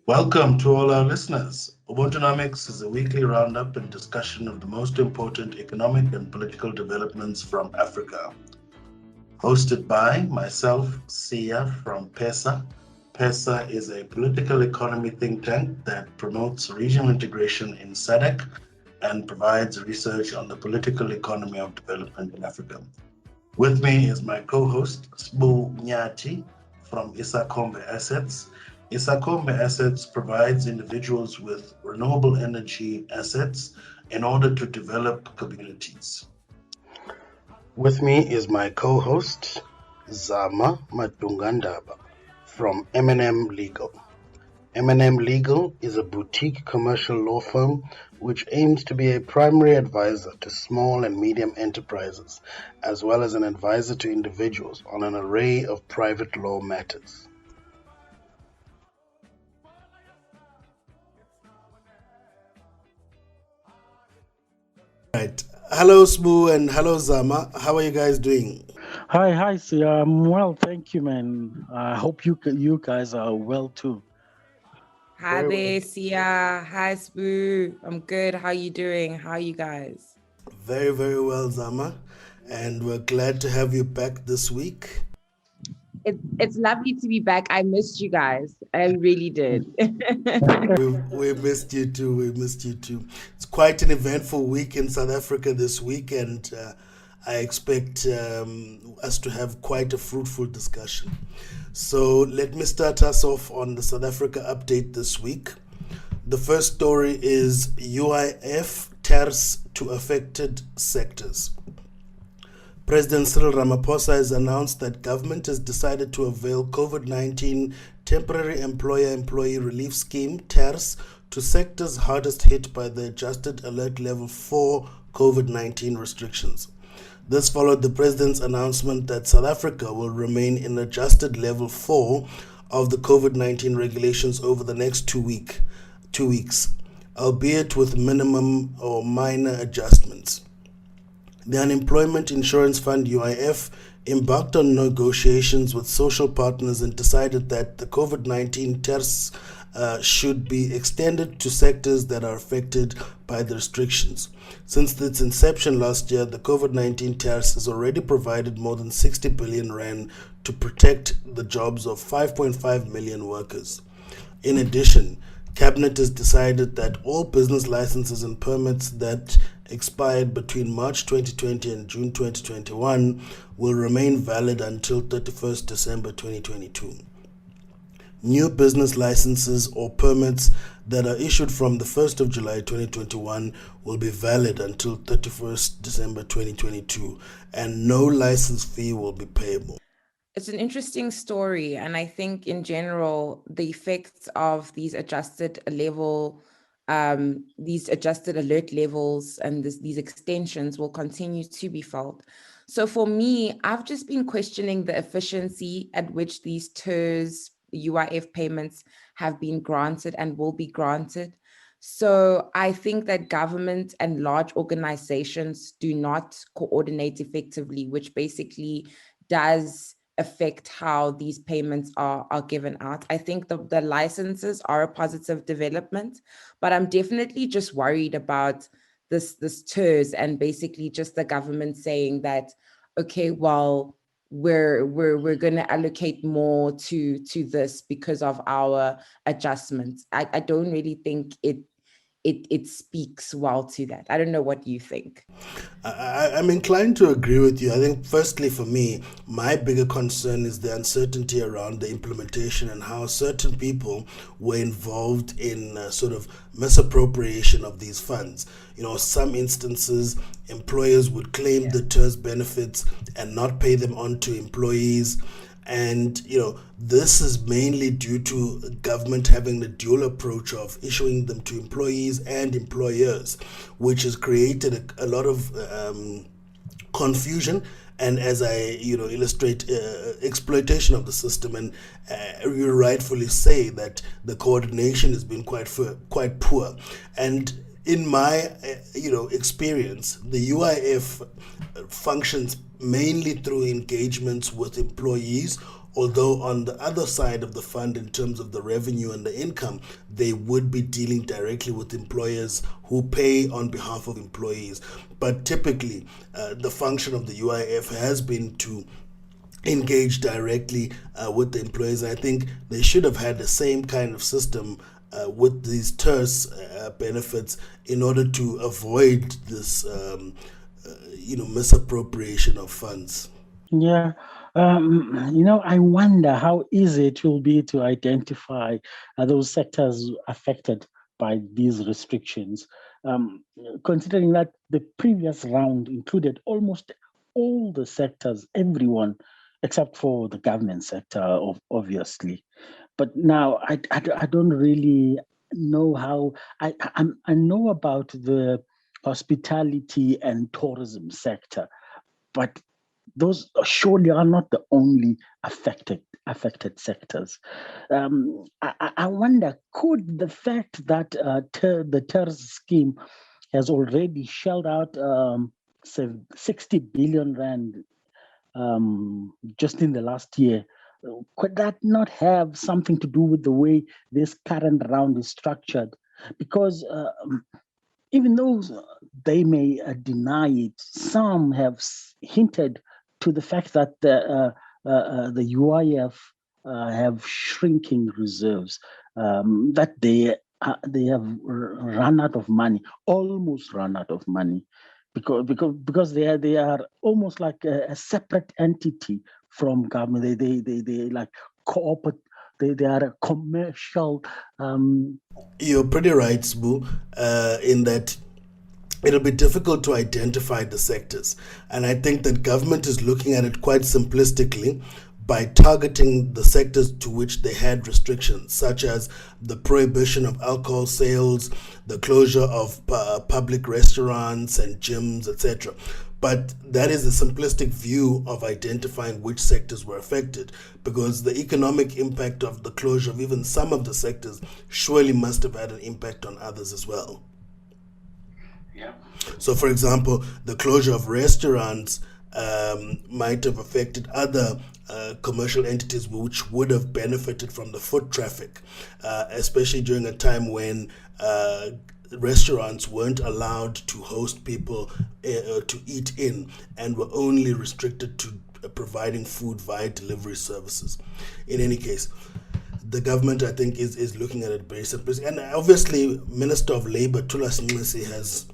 Welcome to all our listeners. Ubuntunomics is a weekly roundup and discussion of the most important economic and political developments from Africa. Hosted by myself, Sia from PESA. PESA is a political economy think tank that promotes regional integration in SADC and provides research on the political economy of development in Africa. With me is my co-host, Sbu Nyati from Isakombe Assets. Isakombe Assets provides individuals with renewable energy assets in order to develop communities. With me is my co-host, Zama Matungandaba from M&M Legal. M&M Legal is a boutique commercial law firm which aims to be a primary advisor to small and medium enterprises, as well as an advisor to individuals on an array of private law matters. Right. Hello, Sbu, and hello, Zama. How are you guys doing? Hi, Sia. I'm well, thank you, man. I hope you guys are well too. Hi there, Sia. Hi, Spoo. I'm good. How you doing? How are you guys? Very, very well, Zama. And we're glad to have you back this week. It's lovely to be back. I missed you guys. I really did. we missed you too. We missed you too. It's quite an eventful week in South Africa this week, and I expect us to have quite a fruitful discussion. So let me start us off on the South Africa update this week. The first story is UIF TERS to affected sectors. President Cyril Ramaphosa has announced that government has decided to avail COVID-19 Temporary Employer-Employee Relief Scheme, TERS, to sectors hardest hit by the adjusted alert level 4 COVID-19 restrictions. This followed the president's announcement that South Africa will remain in adjusted level 4 of the COVID-19 regulations over the next 2 weeks, albeit with minimum or minor adjustments. The Unemployment Insurance Fund, UIF, embarked on negotiations with social partners and decided that the COVID-19 TERS should be extended to sectors that are affected by the restrictions. Since its inception last year, the COVID-19 TERS has already provided more than 60 billion rand to protect the jobs of 5.5 million workers. In addition, Cabinet has decided that all business licenses and permits that expired between March 2020 and June 2021 will remain valid until 31st December 2022. New business licenses or permits that are issued from the 1st of July 2021 will be valid until 31st December 2022, and no license fee will be payable. It's an interesting story, and I think in general, the effects of these adjusted alert levels and these extensions will continue to be felt. So for me, I've just been questioning the efficiency at which these TERS UIF payments have been granted and will be granted. So I think that government and large organizations do not coordinate effectively, which basically does affect how these payments are given out. I think the licenses are a positive development, but I'm definitely just worried about this TERS and basically just the government saying that, okay, well, we're going to allocate more to this because of our adjustments. I don't really think it speaks well to that. I don't know what you think. I'm inclined to agree with you. I think firstly for me, my bigger concern is the uncertainty around the implementation and how certain people were involved in sort of misappropriation of these funds. You know, some instances, employers would claim the TERS benefits and not pay them on to employees. And, you know, this is mainly due to government having the dual approach of issuing them to employees and employers, which has created a lot of confusion and as I illustrate exploitation of the system. And you rightfully say that the coordination has been quite poor. And in my experience, the UIF functions mainly through engagements with employees, although on the other side of the fund, in terms of the revenue and the income, they would be dealing directly with employers who pay on behalf of employees. But typically, the function of the UIF has been to engage directly with the employees. And I think they should have had the same kind of system with these TERS benefits in order to avoid this misappropriation of funds. Yeah. I wonder how easy it will be to identify those sectors affected by these restrictions, considering that the previous round included almost all the sectors, everyone, except for the government sector, obviously. But now I don't really know how. I know about the hospitality and tourism sector, but those surely are not the only affected sectors. I wonder, could the fact that the TERS scheme has already shelled out 60 billion rand just in the last year, could that not have something to do with the way this current round is structured? Because even though they may deny it, some have hinted to the fact that the UIF have shrinking reserves, that they have run out of money, almost run out of money, because they are almost like a separate entity from government. They like corporate. They are a commercial. You're pretty right, Sbu, in that it'll be difficult to identify the sectors. And I think that government is looking at it quite simplistically by targeting the sectors to which they had restrictions, such as the prohibition of alcohol sales, the closure of public restaurants and gyms, etc. But that is a simplistic view of identifying which sectors were affected, because the economic impact of the closure of even some of the sectors surely must have had an impact on others as well. Yeah. So, for example, the closure of restaurants might have affected other commercial entities which would have benefited from the foot traffic, especially during a time when restaurants weren't allowed to host people to eat in and were only restricted to providing food via delivery services. In any case, the government, I think, is looking at it very simply. And obviously, Minister of Labour, Thulas Nxesi, has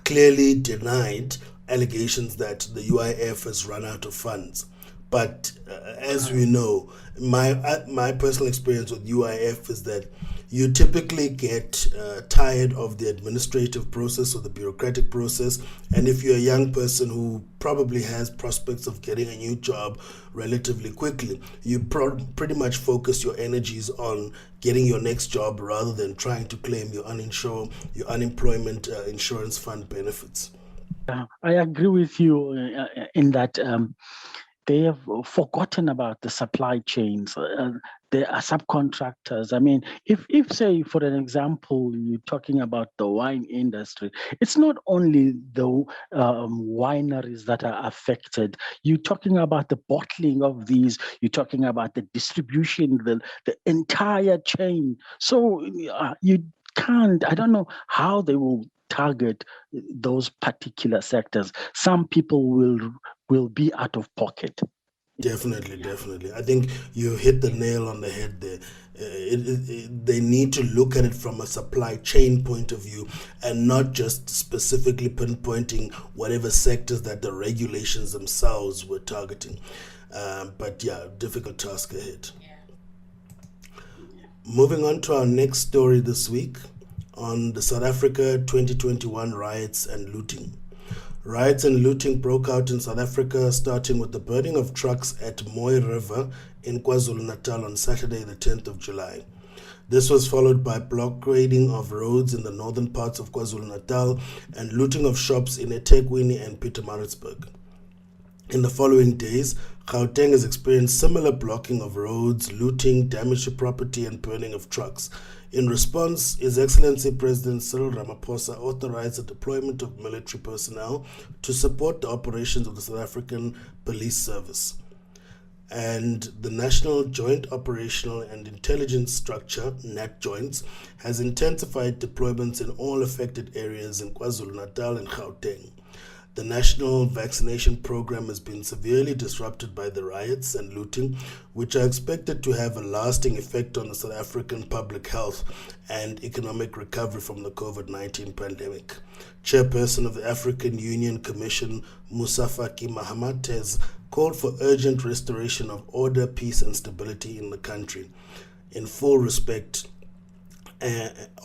clearly denied allegations that the UIF has run out of funds. But as we know, my personal experience with UIF is that you typically get tired of the administrative process or the bureaucratic process. And if you're a young person who probably has prospects of getting a new job relatively quickly, you pretty much focus your energies on getting your next job rather than trying to claim your unemployment insurance fund benefits. I agree with you in that they have forgotten about the supply chains. There are subcontractors. I mean, if say, for an example, you're talking about the wine industry, it's not only the wineries that are affected. You're talking about the bottling of these. You're talking about the distribution, the entire chain. So you can't, I don't know how they will target those particular sectors. Some people will be out of pocket. Definitely. I think you hit the nail on the head there. They need to look at it from a supply chain point of view and not just specifically pinpointing whatever sectors that the regulations themselves were targeting. But yeah, difficult task ahead. Moving on to our next story this week on the South Africa 2021 riots and looting. Riots and looting broke out in South Africa, starting with the burning of trucks at Moy River in KwaZulu-Natal on Saturday, the 10th of July. This was followed by blockading of roads in the northern parts of KwaZulu-Natal and looting of shops in eThekwini and Pietermaritzburg. In the following days, Gauteng has experienced similar blocking of roads, looting, damage to property, and burning of trucks. In response, His Excellency President Cyril Ramaphosa authorized the deployment of military personnel to support the operations of the South African Police Service. And the National Joint Operational and Intelligence Structure, NATJOINTS, has intensified deployments in all affected areas in KwaZulu-Natal and Gauteng. The national vaccination program has been severely disrupted by the riots and looting, which are expected to have a lasting effect on the South African public health and economic recovery from the COVID-19 pandemic. Chairperson of the African Union Commission, Musa Faki Mahamat, has called for urgent restoration of order, peace, and stability in the country in full respect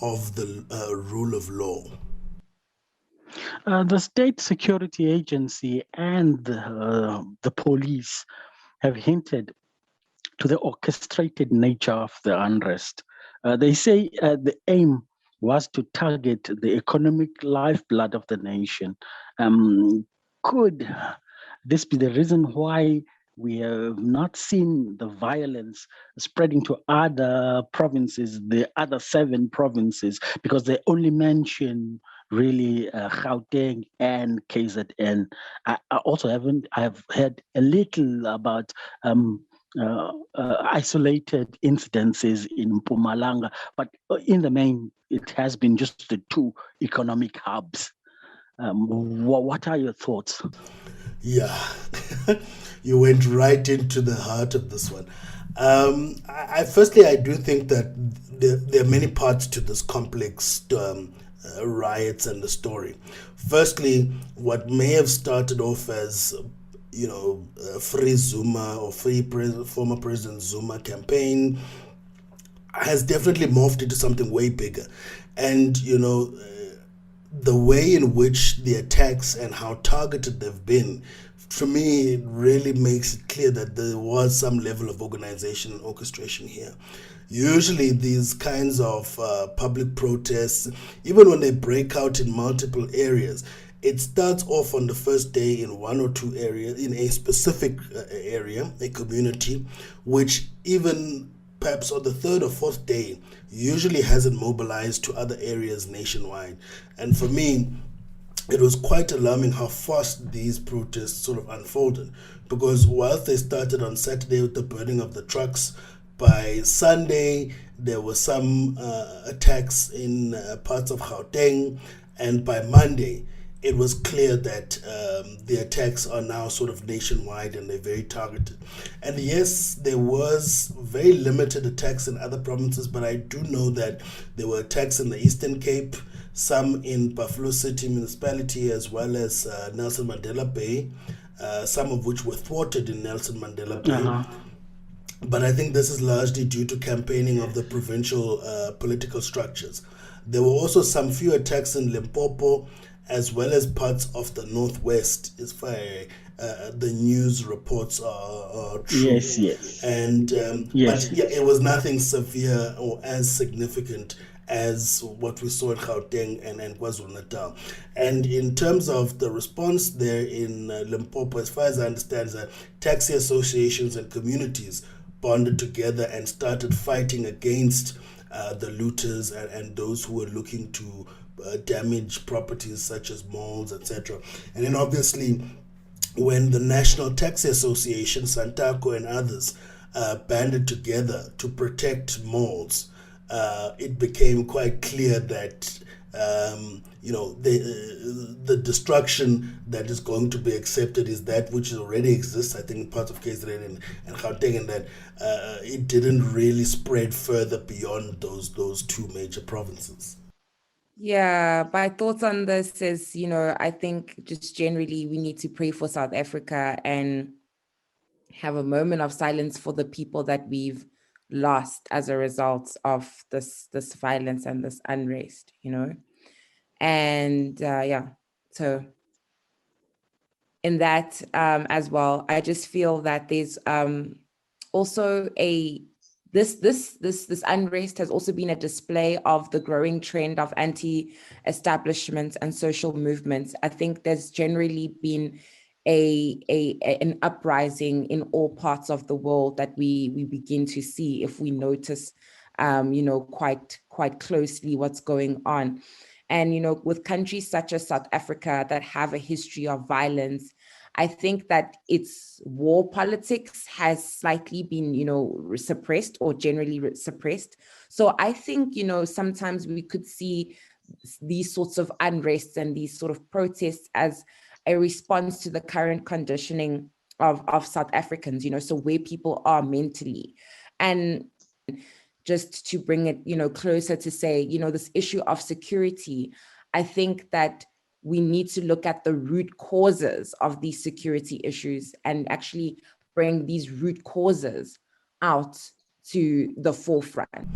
of the rule of law. The State Security Agency and the police have hinted to the orchestrated nature of the unrest. They say the aim was to target the economic lifeblood of the nation. Could this be the reason why we have not seen the violence spreading to other provinces, the other 7 provinces, because they only mention really Gauteng and KZN. I also have heard a little about isolated incidences in Mpumalanga, but in the main, it has been just the 2 economic hubs. What are your thoughts? Yeah, you went right into the heart of this one. Firstly, I do think that there are many parts to this complex riots and the story. Firstly, what may have started off as free Zuma or free former President Zuma campaign has definitely morphed into something way bigger. And, the way in which the attacks and how targeted they've been, for me, it really makes it clear that there was some level of organization and orchestration here. Usually these kinds of public protests, even when they break out in multiple areas, it starts off on the first day in 1 or 2 areas, in a specific area, a community, which even perhaps on the 3rd or 4th day usually hasn't mobilized to other areas nationwide. And for me, it was quite alarming how fast these protests sort of unfolded, because whilst they started on Saturday with the burning of the trucks, by Sunday there were some attacks in parts of Gauteng, and by Monday it was clear that the attacks are now sort of nationwide and they're very targeted. And yes, there was very limited attacks in other provinces, but I do know that there were attacks in the Eastern Cape, some in Buffalo City municipality, as well as Nelson Mandela Bay, some of which were thwarted in Nelson Mandela Bay. But I think this is largely due to campaigning of the provincial political structures. There were also some few attacks in Limpopo, as well as parts of the Northwest, as far the news reports are true. Yes. And yes. But yeah, it was nothing severe or as significant as what we saw in Gauteng and KwaZulu-Natal. And in terms of the response there in Limpopo, as far as I understand, that taxi associations and communities bonded together and started fighting against the looters and those who were looking to damage properties such as malls, etc. And then obviously when the National Taxi Association, Santaco and others banded together to protect malls, it became quite clear that the destruction that is going to be accepted is that which already exists, I think, in parts of KZN and Gauteng, and that it didn't really spread further beyond those 2 major provinces. Yeah, my thoughts on this is, I think just generally we need to pray for South Africa and have a moment of silence for the people that we've lost as a result of this violence and this unrest, And so in that as well, I just feel that there's also this unrest has also been a display of the growing trend of anti-establishment and social movements. I think there's generally been an uprising in all parts of the world that we begin to see if we notice, quite closely what's going on. And, with countries such as South Africa that have a history of violence, I think that its war politics has slightly been, suppressed or generally suppressed. So I think, sometimes we could see these sorts of unrests and these sort of protests as a response to the current conditioning of South Africans, so where people are mentally. And just to bring it, closer to say, this issue of security, I think that we need to look at the root causes of these security issues and actually bring these root causes out to the forefront.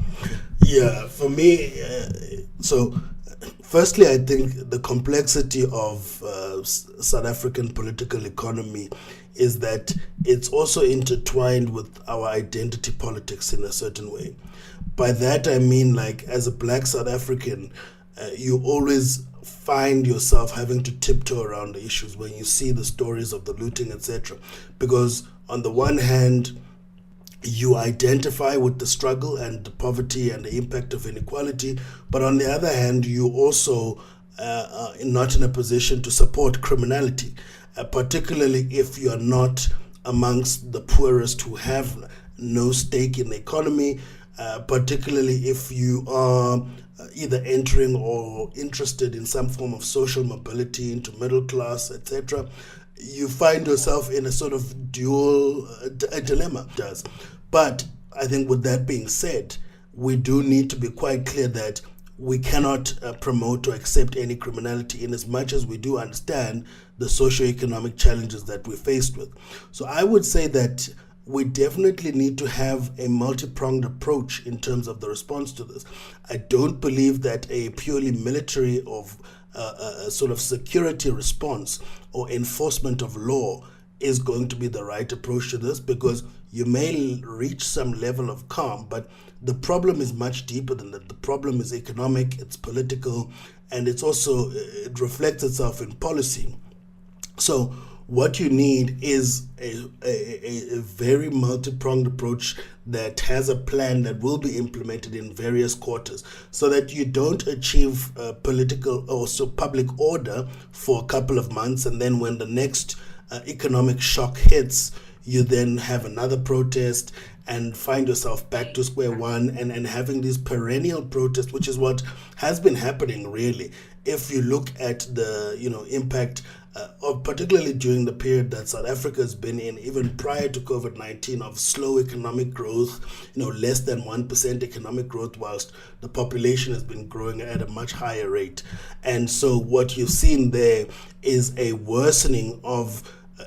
Yeah, for me, so firstly, I think the complexity of South African political economy is that it's also intertwined with our identity politics in a certain way. By that, I mean, like, as a Black South African, you always find yourself having to tiptoe around the issues when you see the stories of the looting, etc. Because on the one hand, you identify with the struggle and the poverty and the impact of inequality, but on the other hand, you also are not in a position to support criminality, particularly if you are not amongst the poorest who have no stake in the economy, particularly if you are either entering or interested in some form of social mobility into middle class, etc. You find yourself in a sort of dual dilemma. But I think with that being said, we do need to be quite clear that we cannot promote or accept any criminality in as much as we do understand the socioeconomic challenges that we're faced with. So I would say that we definitely need to have a multi-pronged approach in terms of the response to this. I don't believe that a purely military of a sort of security response or enforcement of law is going to be the right approach to this, because you may reach some level of calm, but the problem is much deeper than that. The problem is economic, it's political, and it's also, it reflects itself in policy. So what you need is a very multi-pronged approach that has a plan that will be implemented in various quarters, so that you don't achieve political or so public order for a couple of months, and then when the next economic shock hits, you then have another protest and find yourself back to square one, and having these perennial protests, which is what has been happening really. If you look at the impact of, particularly during the period that South Africa has been in, even prior to COVID-19, of slow economic growth, less than 1% economic growth, whilst the population has been growing at a much higher rate. And so what you've seen there is a worsening of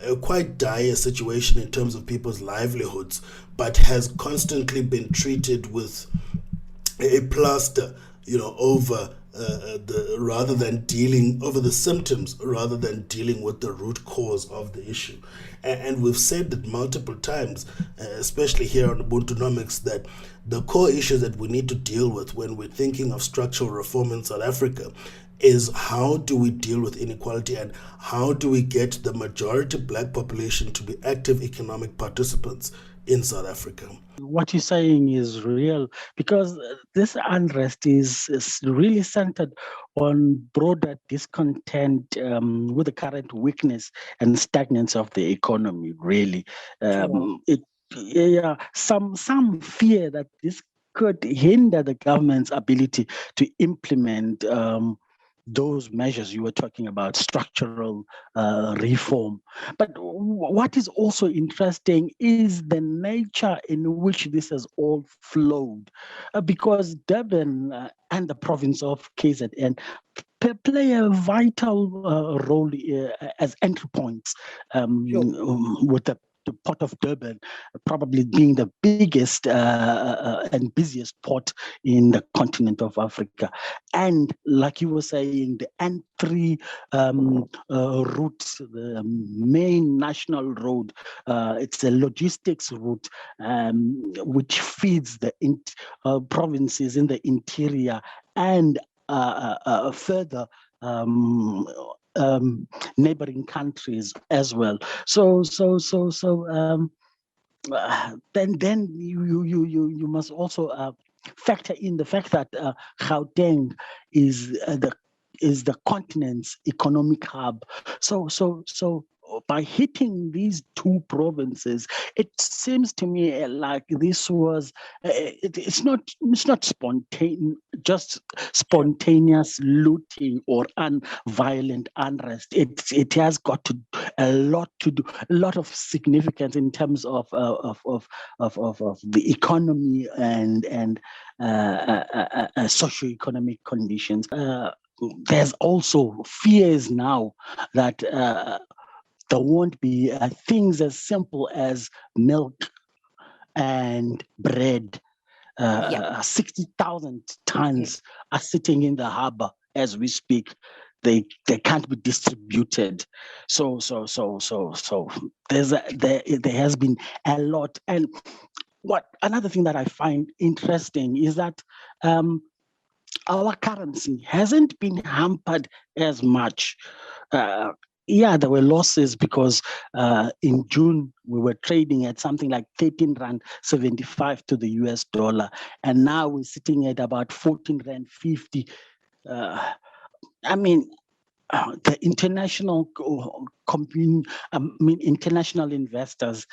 a quite dire situation in terms of people's livelihoods, but has constantly been treated with a plaster, over rather than dealing over the symptoms, rather than dealing with the root cause of the issue. And we've said that multiple times, especially here on Ubuntunomics, that the core issues that we need to deal with when we're thinking of structural reform in South Africa is how do we deal with inequality, and how do we get the majority Black population to be active economic participants in South Africa. What you're saying is real, because this unrest is really centered on broader discontent with the current weakness and stagnance of the economy, really. Some fear that this could hinder the government's ability to implement those measures you were talking about, structural reform. But what is also interesting is the nature in which this has all flowed, because Durban and the province of KZN play a vital role as entry points with the Port of Durban probably being the biggest and busiest port in the continent of Africa. And like you were saying, the N3 route, the main national road, it's a logistics route which feeds the provinces in the interior and further neighboring countries as well. Then you must also factor in the fact that Gauteng is the continent's economic hub. So by hitting these two provinces, it seems to me like this was it's not spontaneous looting or violent unrest. It has got a lot of significance in terms of the economy and socioeconomic conditions. There's also fears now that there won't be things as simple as milk and bread. 60,000 tons are sitting in the harbor as we speak. They can't be distributed. So there has been a lot. And another thing that I find interesting is that our currency hasn't been hampered as much. There were losses because in June we were trading at something like 13 Rand 75 to the US dollar, and now we're sitting at about 14 Rand 50. The international international investors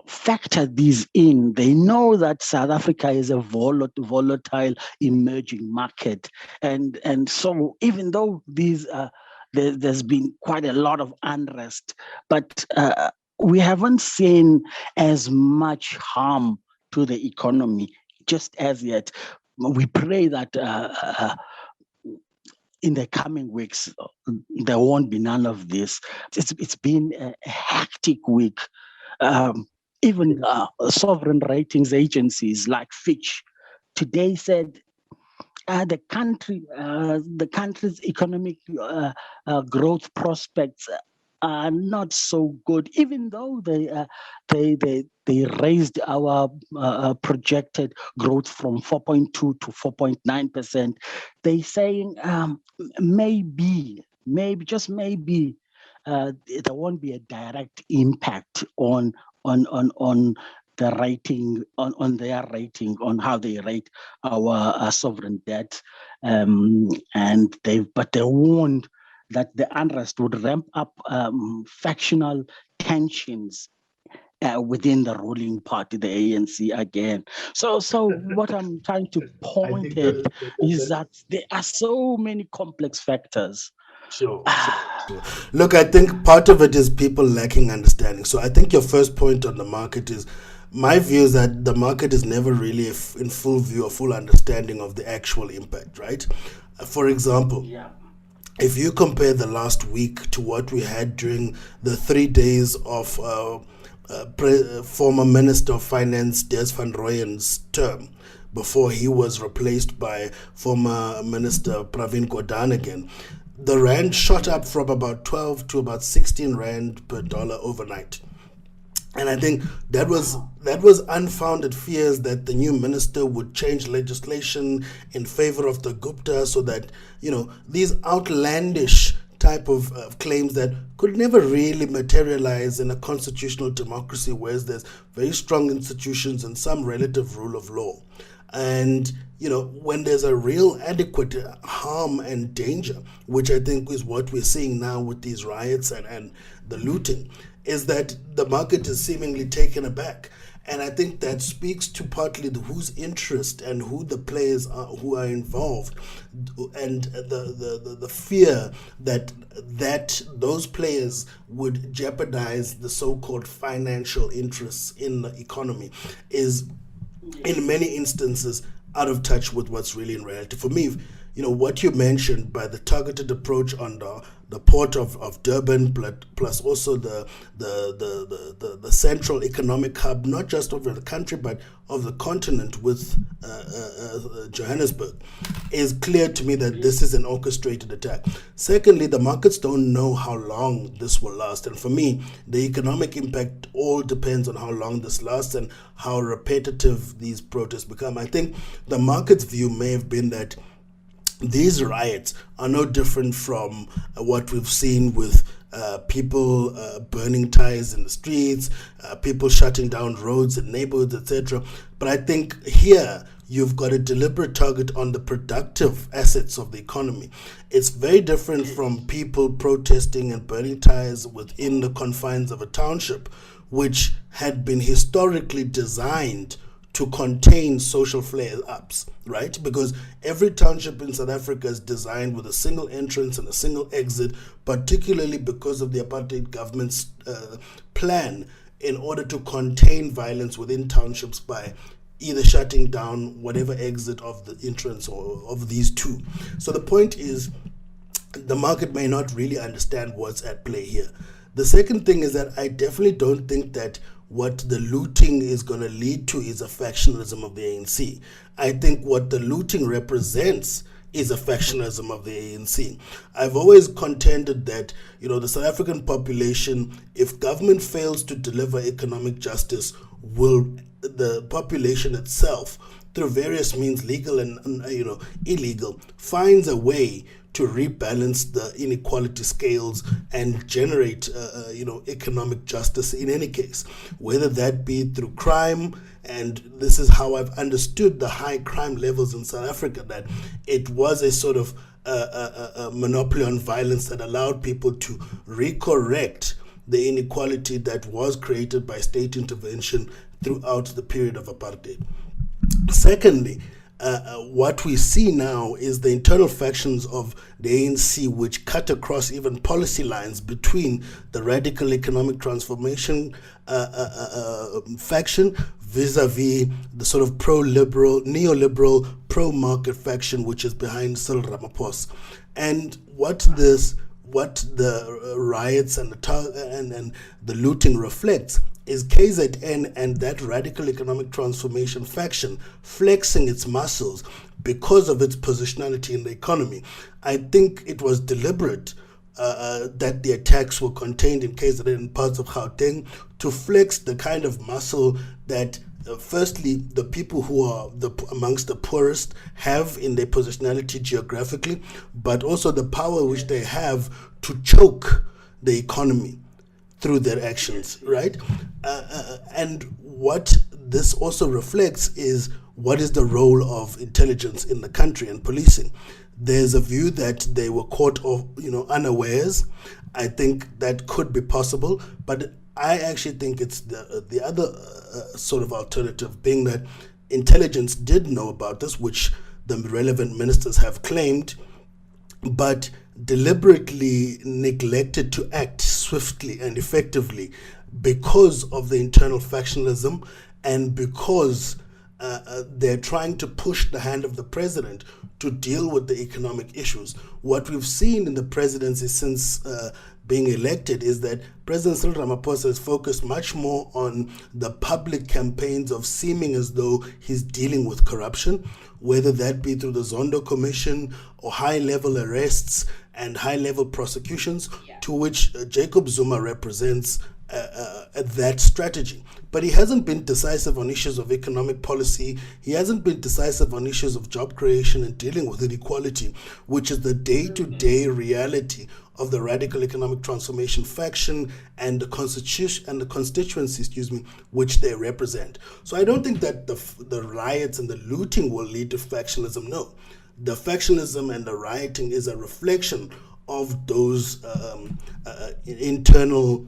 factor these in. They know that South Africa is a volatile emerging market, and so even though these there's been quite a lot of unrest, but we haven't seen as much harm to the economy just as yet. We pray that in the coming weeks there won't be none of this. It's been a hectic week. Even sovereign ratings agencies like Fitch today said the country's economic growth prospects are not so good, even though they raised our projected growth from 4.2 to 4.9%. They're saying maybe just maybe there won't be a direct impact on the rating, on their rating, on how they rate our sovereign debt, but they warned that the unrest would ramp up factional tensions within the ruling party, the ANC again. So what I'm trying to point at is that there are so many complex factors. Sure. Look, I think part of it is people lacking understanding. So I think your first point on the market is, my view is that the market is never really in full view or full understanding of the actual impact, right? For example, if you compare the last week to what we had during the 3 days of former Minister of Finance Des van Rooyen's term, before he was replaced by former Minister Pravin Gordhan again, the rand shot up from about 12 to about 16 rand per dollar overnight. And I think that was unfounded fears that the new minister would change legislation in favor of the Gupta, so that, these outlandish type of claims that could never really materialize in a constitutional democracy, whereas there's very strong institutions and some relative rule of law. And when there's a real adequate harm and danger, which I think is what we're seeing now with these riots and the looting, is that the market is seemingly taken aback. And I think that speaks to partly whose interest and who the players are who are involved, and the fear that those players would jeopardize the so-called financial interests in the economy is, in many instances, out of touch with what's really in reality. For me, what you mentioned by the targeted approach on the port of Durban, plus also the central economic hub, not just of the country but of the continent with Johannesburg, is clear to me that this is an orchestrated attack. Secondly, the markets don't know how long this will last, and for me, the economic impact all depends on how long this lasts and how repetitive these protests become. I think the market's view may have been that these riots are no different from what we've seen with people burning tires in the streets, people shutting down roads and neighborhoods, etc. But I think here you've got a deliberate target on the productive assets of the economy. It's very different from people protesting and burning tires within the confines of a township, which had been historically designed to contain social flare-ups, right? Because every township in South Africa is designed with a single entrance and a single exit, particularly because of the apartheid government's plan in order to contain violence within townships by either shutting down whatever exit of the entrance or of these two. So the point is, the market may not really understand what's at play here. The second thing is that I definitely don't think that what the looting is going to lead to is a factionalism of the ANC. I think what the looting represents is a factionalism of the ANC. I've always contended that, the South African population, if government fails to deliver economic justice, will the population itself, through various means, legal and illegal, finds a way to rebalance the inequality scales and generate economic justice in any case, whether that be through crime. And this is how I've understood the high crime levels in South Africa, that it was a sort of a monopoly on violence that allowed people to recorrect the inequality that was created by state intervention throughout the period of apartheid. Secondly, what we see now is the internal factions of the ANC, which cut across even policy lines between the radical economic transformation faction vis-a-vis the sort of pro-liberal, neoliberal, pro-market faction, which is behind Cyril Ramaphosa. And what the riots and the looting reflects is KZN and that radical economic transformation faction flexing its muscles because of its positionality in the economy. I think it was deliberate that the attacks were contained in KZN and parts of Gauteng to flex the kind of muscle that firstly, the people who are amongst the poorest have in their positionality geographically, but also the power which they have to choke the economy through their actions, right? And what this also reflects is what is the role of intelligence in the country and policing. There's a view that they were caught unawares. I think that could be possible, but I actually think it's the other sort of alternative, being that intelligence did know about this, which the relevant ministers have claimed, but deliberately neglected to act swiftly and effectively because of the internal factionalism and because they're trying to push the hand of the president to deal with the economic issues. What we've seen in the presidency since being elected is that President Cyril Ramaphosa is focused much more on the public campaigns of seeming as though he's dealing with corruption, whether that be through the Zondo Commission or high-level arrests and high-level prosecutions, to which Jacob Zuma represents that strategy. But he hasn't been decisive on issues of economic policy. He hasn't been decisive on issues of job creation and dealing with inequality, which is the day-to-day reality of the radical economic transformation faction and the constitution and the constituency, which they represent. So I don't think that the riots and the looting will lead to factionalism. No, the factionalism and the rioting is a reflection of those internal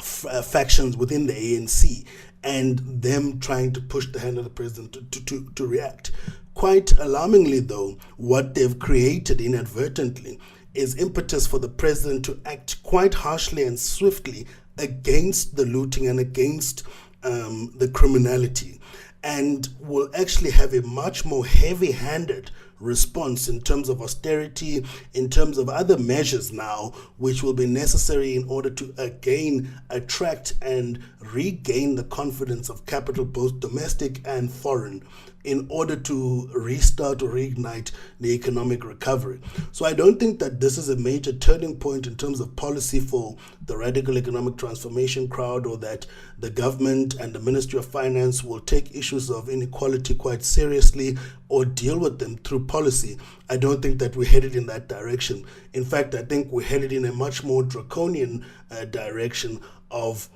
factions within the ANC and them trying to push the hand of the president to react. Quite alarmingly, though, what they've created inadvertently is impetus for the president to act quite harshly and swiftly against the looting and against the criminality, and will actually have a much more heavy-handed response in terms of austerity, in terms of other measures now, which will be necessary in order to again attract and regain the confidence of capital, both domestic and foreign, in order to restart or reignite the economic recovery. So I don't think that this is a major turning point in terms of policy for the radical economic transformation crowd, or that the government and the Ministry of Finance will take issues of inequality quite seriously or deal with them through policy, I don't think that we're headed in that direction. In fact, I think we're headed in a much more draconian direction of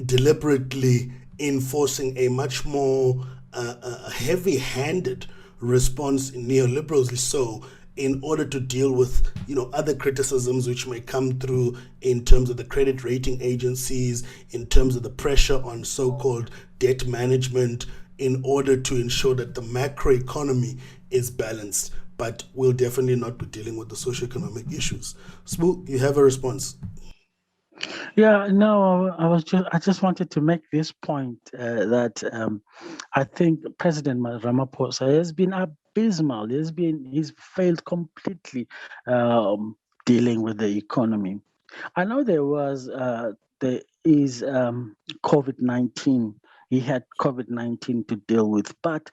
deliberately enforcing a much more heavy-handed response, neoliberally so, in order to deal with other criticisms which may come through in terms of the credit rating agencies, in terms of the pressure on so-called debt management, in order to ensure that the macroeconomy is balanced. But we'll definitely not be dealing with the socioeconomic issues. Smoo, you have a response? Yeah, no, I just wanted to make this point that I think President Ramaphosa has been abysmal. He's failed completely dealing with the economy. I know there is COVID-19. He had COVID-19 to deal with, but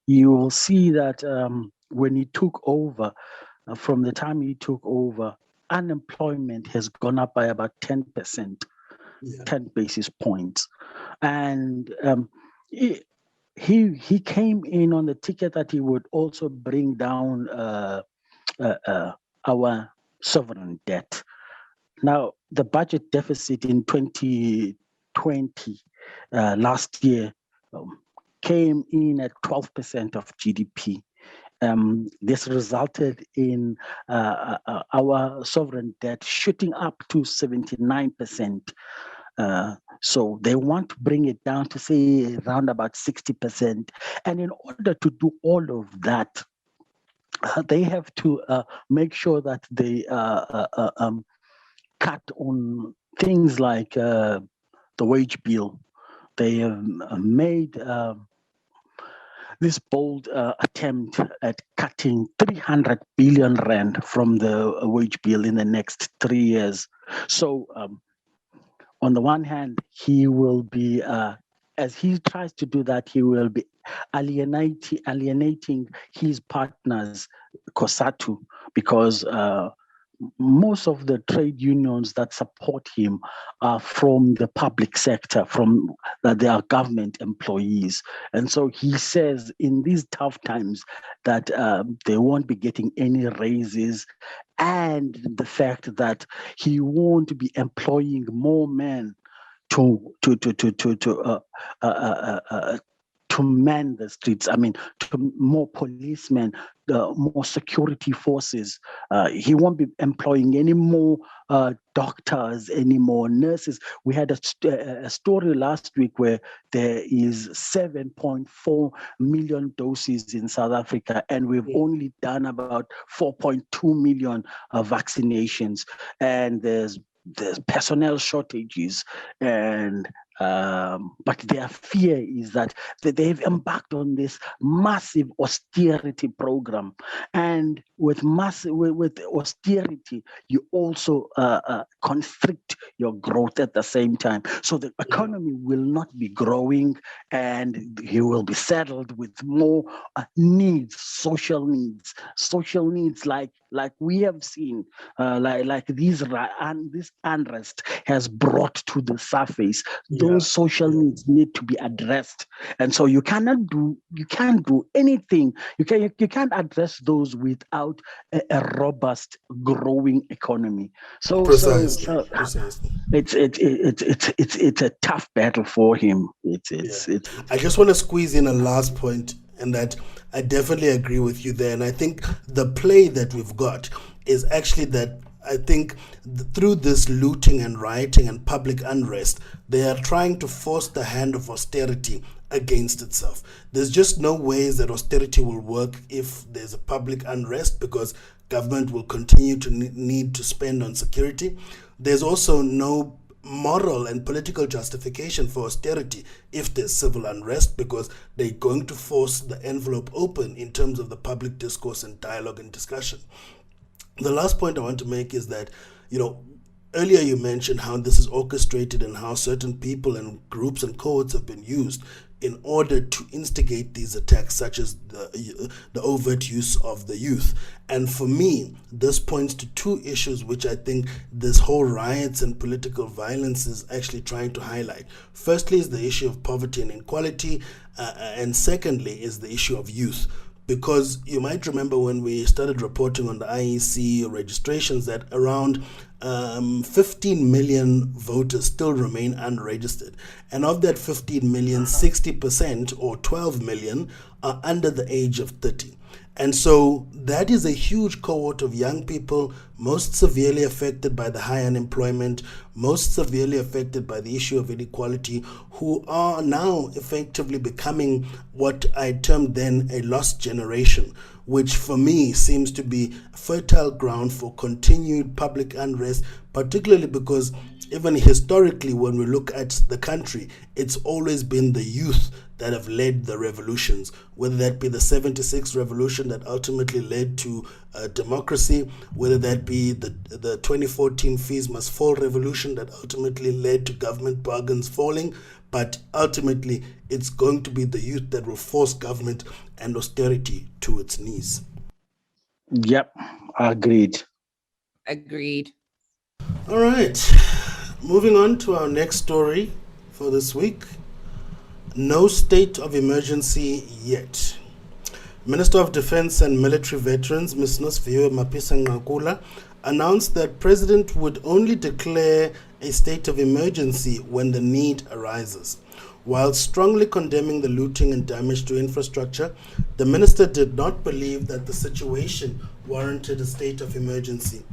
you will see that when he took over, from the time he took over, unemployment has gone up by about 10%, 10 basis points. And he came in on the ticket that he would also bring down our sovereign debt. Now, the budget deficit in 2020, last year, came in at 12% of GDP. This resulted in our sovereign debt shooting up to 79%. So they want to bring it down to say around about 60%. And in order to do all of that, they have to make sure that they cut on things like the wage bill. They have made this bold attempt at cutting 300 billion rand from the wage bill in the next 3 years. So on the one hand, he will be, as he tries to do that, he will be alienating his partners, COSATU, because most of the trade unions that support him are from the public sector, from they are government employees. And so he says in these tough times that they won't be getting any raises, and the fact that he won't be employing more men to man the streets. I mean, to more policemen, more security forces. He won't be employing any more doctors, any more nurses. We had a story last week where there is 7.4 million doses in South Africa, and we've only done about 4.2 million vaccinations. And there's personnel shortages, and but their fear is that they've embarked on this massive austerity program, and with austerity, you also constrict your growth at the same time. So the economy will not be growing, and he will be saddled with more needs, social needs like we have seen, like this unrest has brought to the surface. Those social needs need to be addressed, and so you can't do anything. You can't address those without a robust, growing economy. So Precisely. it's a tough battle for him. I just want to squeeze in a last point, and that I definitely agree with you there. And I think the play that we've got is actually that I think through this looting and rioting and public unrest, they are trying to force the hand of austerity against itself. There's just no ways that austerity will work if there's a public unrest, because government will continue to need to spend on security. There's also no moral and political justification for austerity if there's civil unrest, because they're going to force the envelope open in terms of the public discourse and dialogue and discussion. The last point I want to make is that, earlier you mentioned how this is orchestrated and how certain people and groups and codes have been used in order to instigate these attacks, such as the overt use of the youth. And for me, this points to two issues which I think this whole riots and political violence is actually trying to highlight. Firstly is the issue of poverty and inequality, and secondly is the issue of youth. because you might remember when we started reporting on the IEC registrations that around 15 million voters still remain unregistered. And of that 15 million, 60% or 12 million are under the age of 30. And so that is a huge cohort of young people, most severely affected by the high unemployment, most severely affected by the issue of inequality, who are now effectively becoming what I termed then a lost generation, which for me seems to be fertile ground for continued public unrest, particularly because even historically, when we look at the country, it's always been the youth that have led the revolutions, whether that be the 76 revolution that ultimately led to democracy, whether that be the 2014 Fees Must Fall revolution that ultimately led to government bargains falling. But ultimately, it's going to be the youth that will force government and austerity to its knees. Yep, agreed. Agreed. All right, moving on to our next story for this week. No state of emergency yet. Minister of Defense and Military Veterans, Ms. Nosviwe Mapisa-Nqakula, announced that President would only declare a state of emergency when the need arises. While strongly condemning the looting and damage to infrastructure, the minister did not believe that the situation warranted a state of emergency.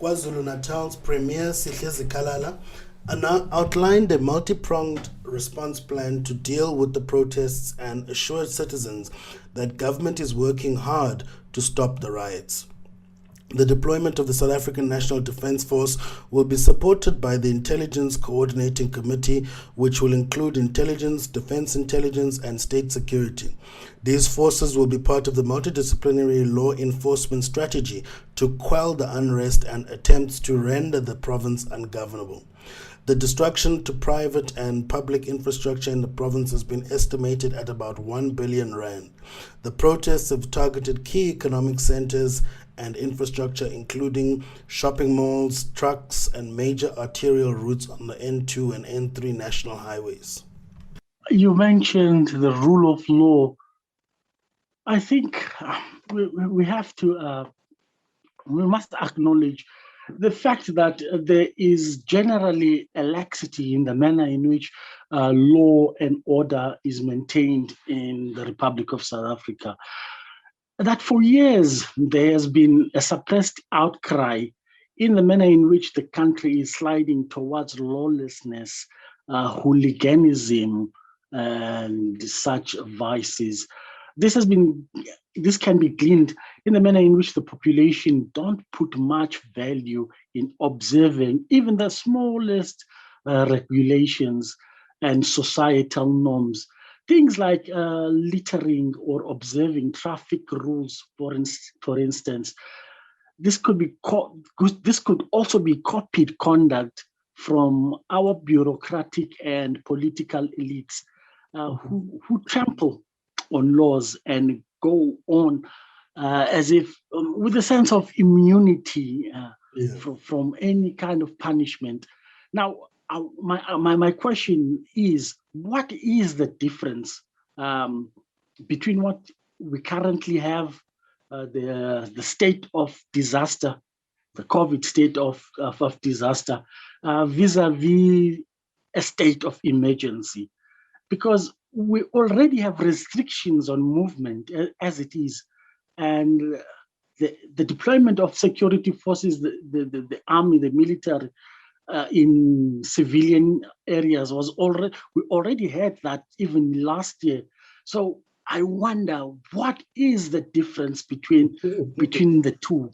KwaZulu-Natal's Premier Sihle Zikalala outlined a multi-pronged response plan to deal with the protests and assured citizens that government is working hard to stop the riots. The deployment of the South African National Defence Force will be supported by the Intelligence Coordinating Committee, which will include intelligence, defence intelligence, and state security. These forces will be part of the multidisciplinary law enforcement strategy to quell the unrest and attempts to render the province ungovernable. The destruction to private and public infrastructure in the province has been estimated at about 1 billion rand. The protests have targeted key economic centers and infrastructure, including shopping malls, trucks, and major arterial routes on the N2 and N3 national highways. You mentioned the rule of law. I think we have to, we must acknowledge the fact that there is generally a laxity in the manner in which law and order is maintained in the Republic of South Africa. That for years there has been a suppressed outcry in the manner in which the country is sliding towards lawlessness, hooliganism, and such vices. This can be gleaned in the manner in which the population don't put much value in observing even the smallest regulations and societal norms. Things like littering or observing traffic rules, for instance. This could also be copied conduct from our bureaucratic and political elites who trample on laws and go on as if with a sense of immunity from any kind of punishment. Now, my question is, what is the difference between what we currently have, the state of disaster, the COVID state of disaster, vis-a-vis a state of emergency? Because we already have restrictions on movement as it is, and the deployment of security forces, the army, the military, in civilian areas we already had that even last year. So I wonder, what is the difference between the two?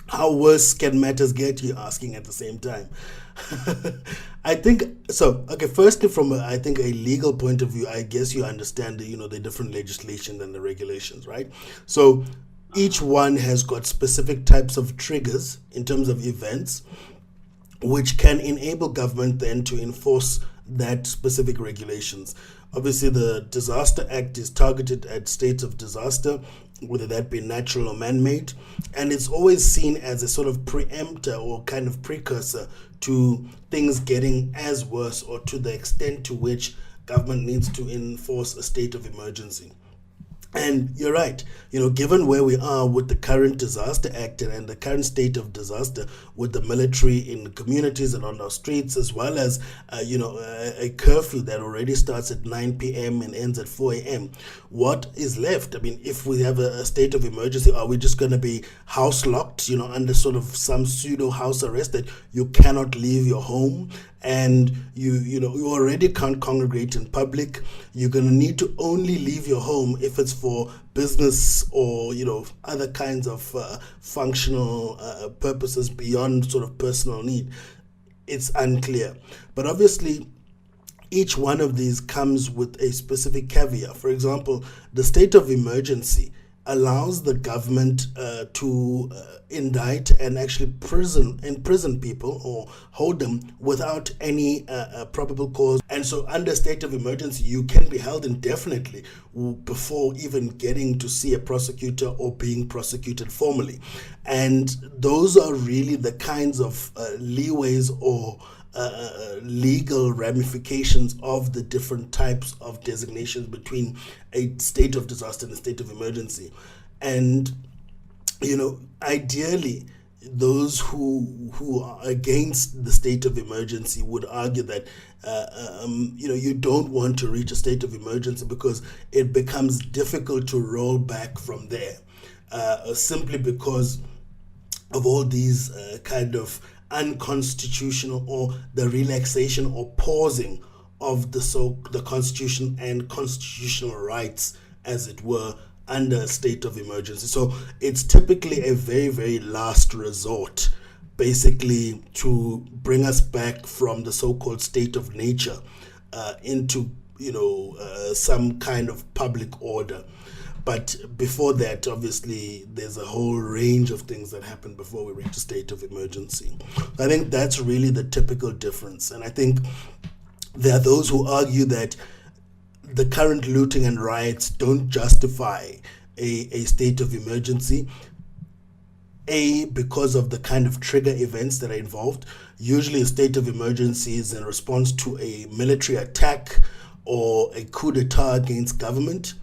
How worse can matters get, you're asking at the same time. I think so. Okay, firstly, from I think a legal point of view, I guess you understand the different legislation and the regulations, right? So each one has got specific types of triggers in terms of events, which can enable government then to enforce that specific regulations. Obviously, the Disaster Act is targeted at states of disaster, whether that be natural or man-made, and it's always seen as a sort of preemptor or kind of precursor to things getting as worse, or to the extent to which government needs to enforce a state of emergency. And you're right, given where we are with the current disaster act and the current state of disaster with the military in communities and on our streets, as well as, a curfew that already starts at 9 p.m. and ends at 4 a.m. What is left? I mean, if we have a state of emergency, are we just going to be house locked, under sort of some pseudo house arrest that you cannot leave your home? And you already can't congregate in public. You're going to need to only leave your home if it's for business or other kinds of functional purposes beyond sort of personal need. It's unclear, but obviously each one of these comes with a specific caveat. For example, the state of emergency allows the government to indict and actually imprison people or hold them without any probable cause. And so under state of emergency, you can be held indefinitely before even getting to see a prosecutor or being prosecuted formally. And those are really the kinds of leeways or legal ramifications of the different types of designations between a state of disaster and a state of emergency. And ideally, those who are against the state of emergency would argue that you don't want to reach a state of emergency because it becomes difficult to roll back from there, simply because of all these kind of unconstitutional or the relaxation or pausing of the constitution and constitutional rights, as it were, under a state of emergency. So it's typically a very, very last resort, basically, to bring us back from the so-called state of nature into some kind of public order. But before that, obviously, there's a whole range of things that happen before we reach a state of emergency. I think that's really the typical difference. And I think there are those who argue that the current looting and riots don't justify a state of emergency. Because of the kind of trigger events that are involved. Usually a state of emergency is in response to a military attack or a coup d'etat against government.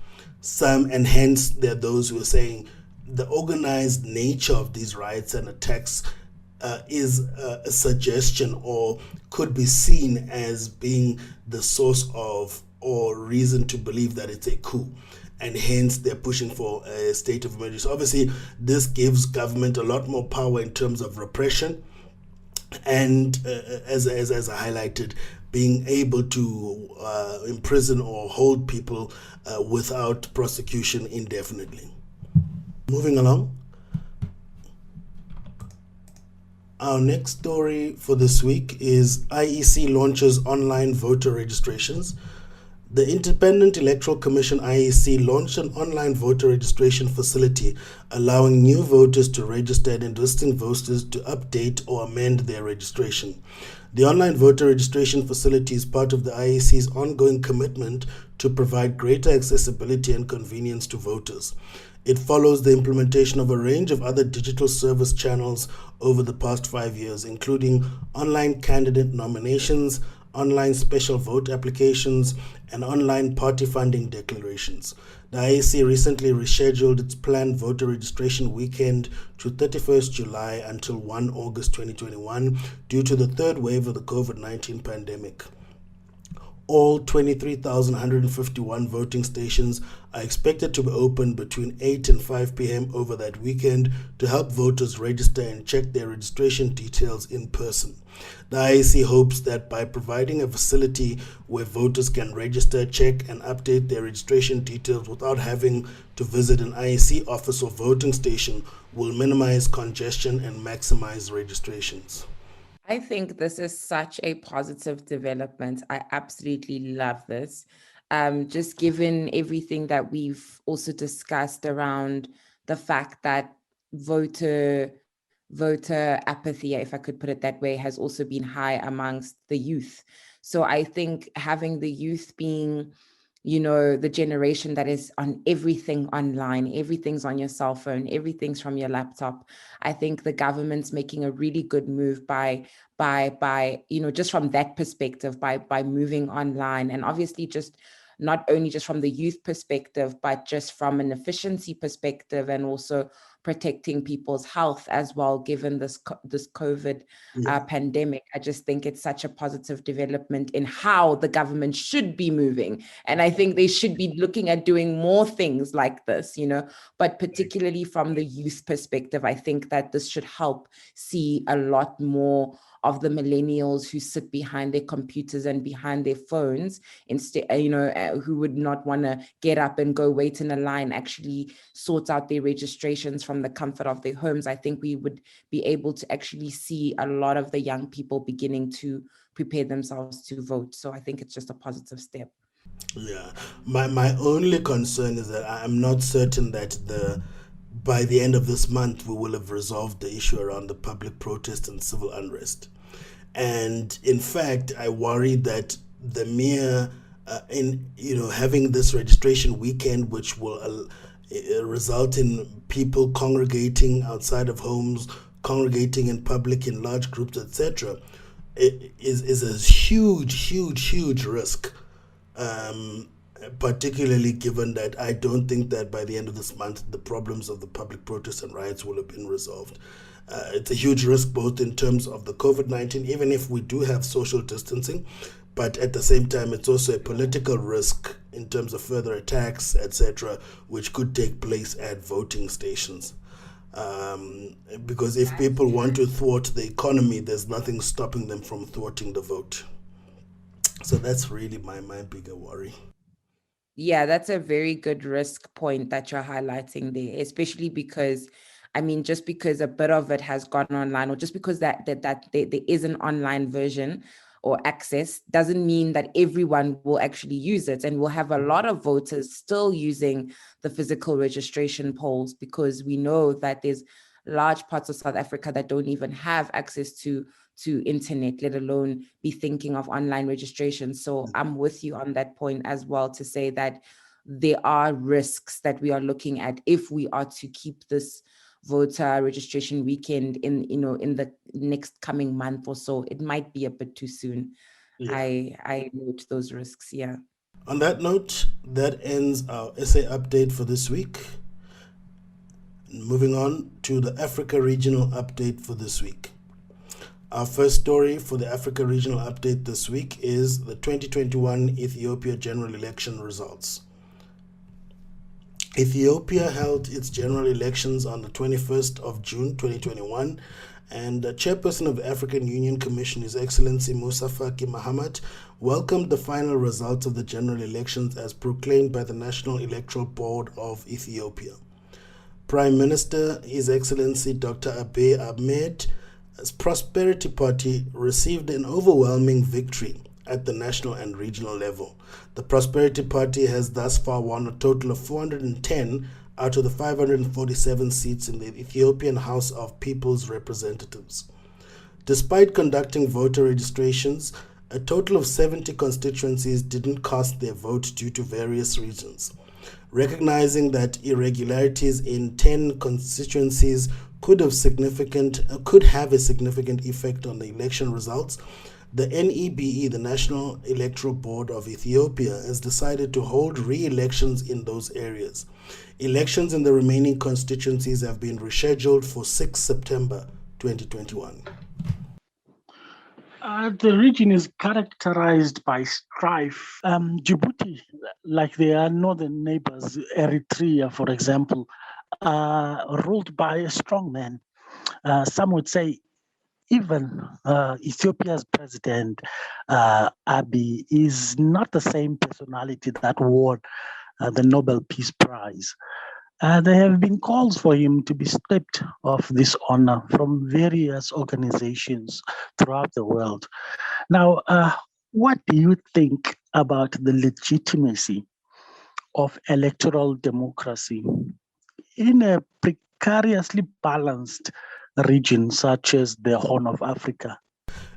And hence there are those who are saying the organized nature of these riots and attacks is a suggestion or could be seen as being the source of or reason to believe that it's a coup. And hence they're pushing for a state of emergency. Obviously, this gives government a lot more power in terms of repression. And as I highlighted, being able to imprison or hold people without prosecution indefinitely. Moving along. Our next story for this week is IEC launches online voter registrations. The Independent Electoral Commission IEC launched an online voter registration facility allowing new voters to register and existing voters to update or amend their registration. The online voter registration facility is part of the IEC's ongoing commitment to provide greater accessibility and convenience to voters. It follows the implementation of a range of other digital service channels over the past 5 years, including online candidate nominations, online special vote applications, and online party funding declarations. The IEC recently rescheduled its planned voter registration weekend to 31st July until 1 August 2021 due to the third wave of the COVID-19 pandemic. All 23,151 voting stations are expected to be open between 8 and 5 p.m. over that weekend to help voters register and check their registration details in person. The IEC hopes that by providing a facility where voters can register, check, and update their registration details without having to visit an IEC office or voting station will minimize congestion and maximize registrations. I think this is such a positive development. I absolutely love this. Just given everything that we've also discussed around the fact that voter apathy, if I could put it that way, has also been high amongst the youth. So I think having the youth being, the generation that is on everything online, everything's on your cell phone, everything's from your laptop. I think the government's making a really good move by just from that perspective, by moving online, and obviously just not only just from the youth perspective, but just from an efficiency perspective, and also protecting people's health as well, given this COVID pandemic. I just think it's such a positive development in how the government should be moving. And I think they should be looking at doing more things like this, but particularly from the youth perspective, I think that this should help see a lot more of the millennials who sit behind their computers and behind their phones instead, who would not want to get up and go wait in a line, actually sort out their registrations from the comfort of their homes. I think we would be able to actually see a lot of the young people beginning to prepare themselves to vote. So I think it's just a positive step. Yeah, my only concern is that I'm not certain that by the end of this month we will have resolved the issue around the public protest and civil unrest. And in fact, I worry that the mere having this registration weekend, which will result in people congregating outside of homes, congregating in public in large groups, etc., is a huge risk. Particularly given that I don't think that by the end of this month the problems of the public protests and riots will have been resolved. It's a huge risk both in terms of the COVID-19, even if we do have social distancing, but at the same time it's also a political risk in terms of further attacks, etc., which could take place at voting stations. Because if people want to thwart the economy, there's nothing stopping them from thwarting the vote. So that's really my bigger worry. Yeah, that's a very good risk point that you're highlighting there, especially because, just because a bit of it has gone online, or just because that there is an online version or access, doesn't mean that everyone will actually use it. And we'll have a lot of voters still using the physical registration polls, because we know that there's large parts of South Africa that don't even have access to internet, let alone be thinking of online registration. So I'm with you on that point as well, to say that there are risks that we are looking at if we are to keep this voter registration weekend in the next coming month or so. It might be a bit too soon. Yeah. I note those risks. Yeah. On that note, that ends our essay update for this week. Moving on to the Africa Regional Update for this week. Our first story for the Africa Regional Update this week is the 2021 Ethiopia general election results. Ethiopia held its general elections on the 21st of June 2021, and the chairperson of the African Union Commission, His Excellency Musa Faki Mahamat, welcomed the final results of the general elections as proclaimed by the National Electoral Board of Ethiopia. Prime Minister, His Excellency Dr. Abiy Ahmed's Prosperity Party received an overwhelming victory at the national and regional level. The Prosperity Party has thus far won a total of 410 out of the 547 seats in the Ethiopian House of People's Representatives. Despite conducting voter registrations, a total of 70 constituencies didn't cast their vote due to various reasons. Recognizing that irregularities in 10 constituencies could have a significant effect on the election results, the NEBE, the National Electoral Board of Ethiopia, has decided to hold re-elections in those areas. Elections in the remaining constituencies have been rescheduled for 6 September 2021. The region is characterized by strife. Djibouti, like their northern neighbors, Eritrea, for example, ruled by a strong man. Some would say even Ethiopia's president, Abiy, is not the same personality that won the Nobel Peace Prize. There have been calls for him to be stripped of this honor from various organizations throughout the world. Now, what do you think about the legitimacy of electoral democracy in a precariously balanced region such as the Horn of Africa?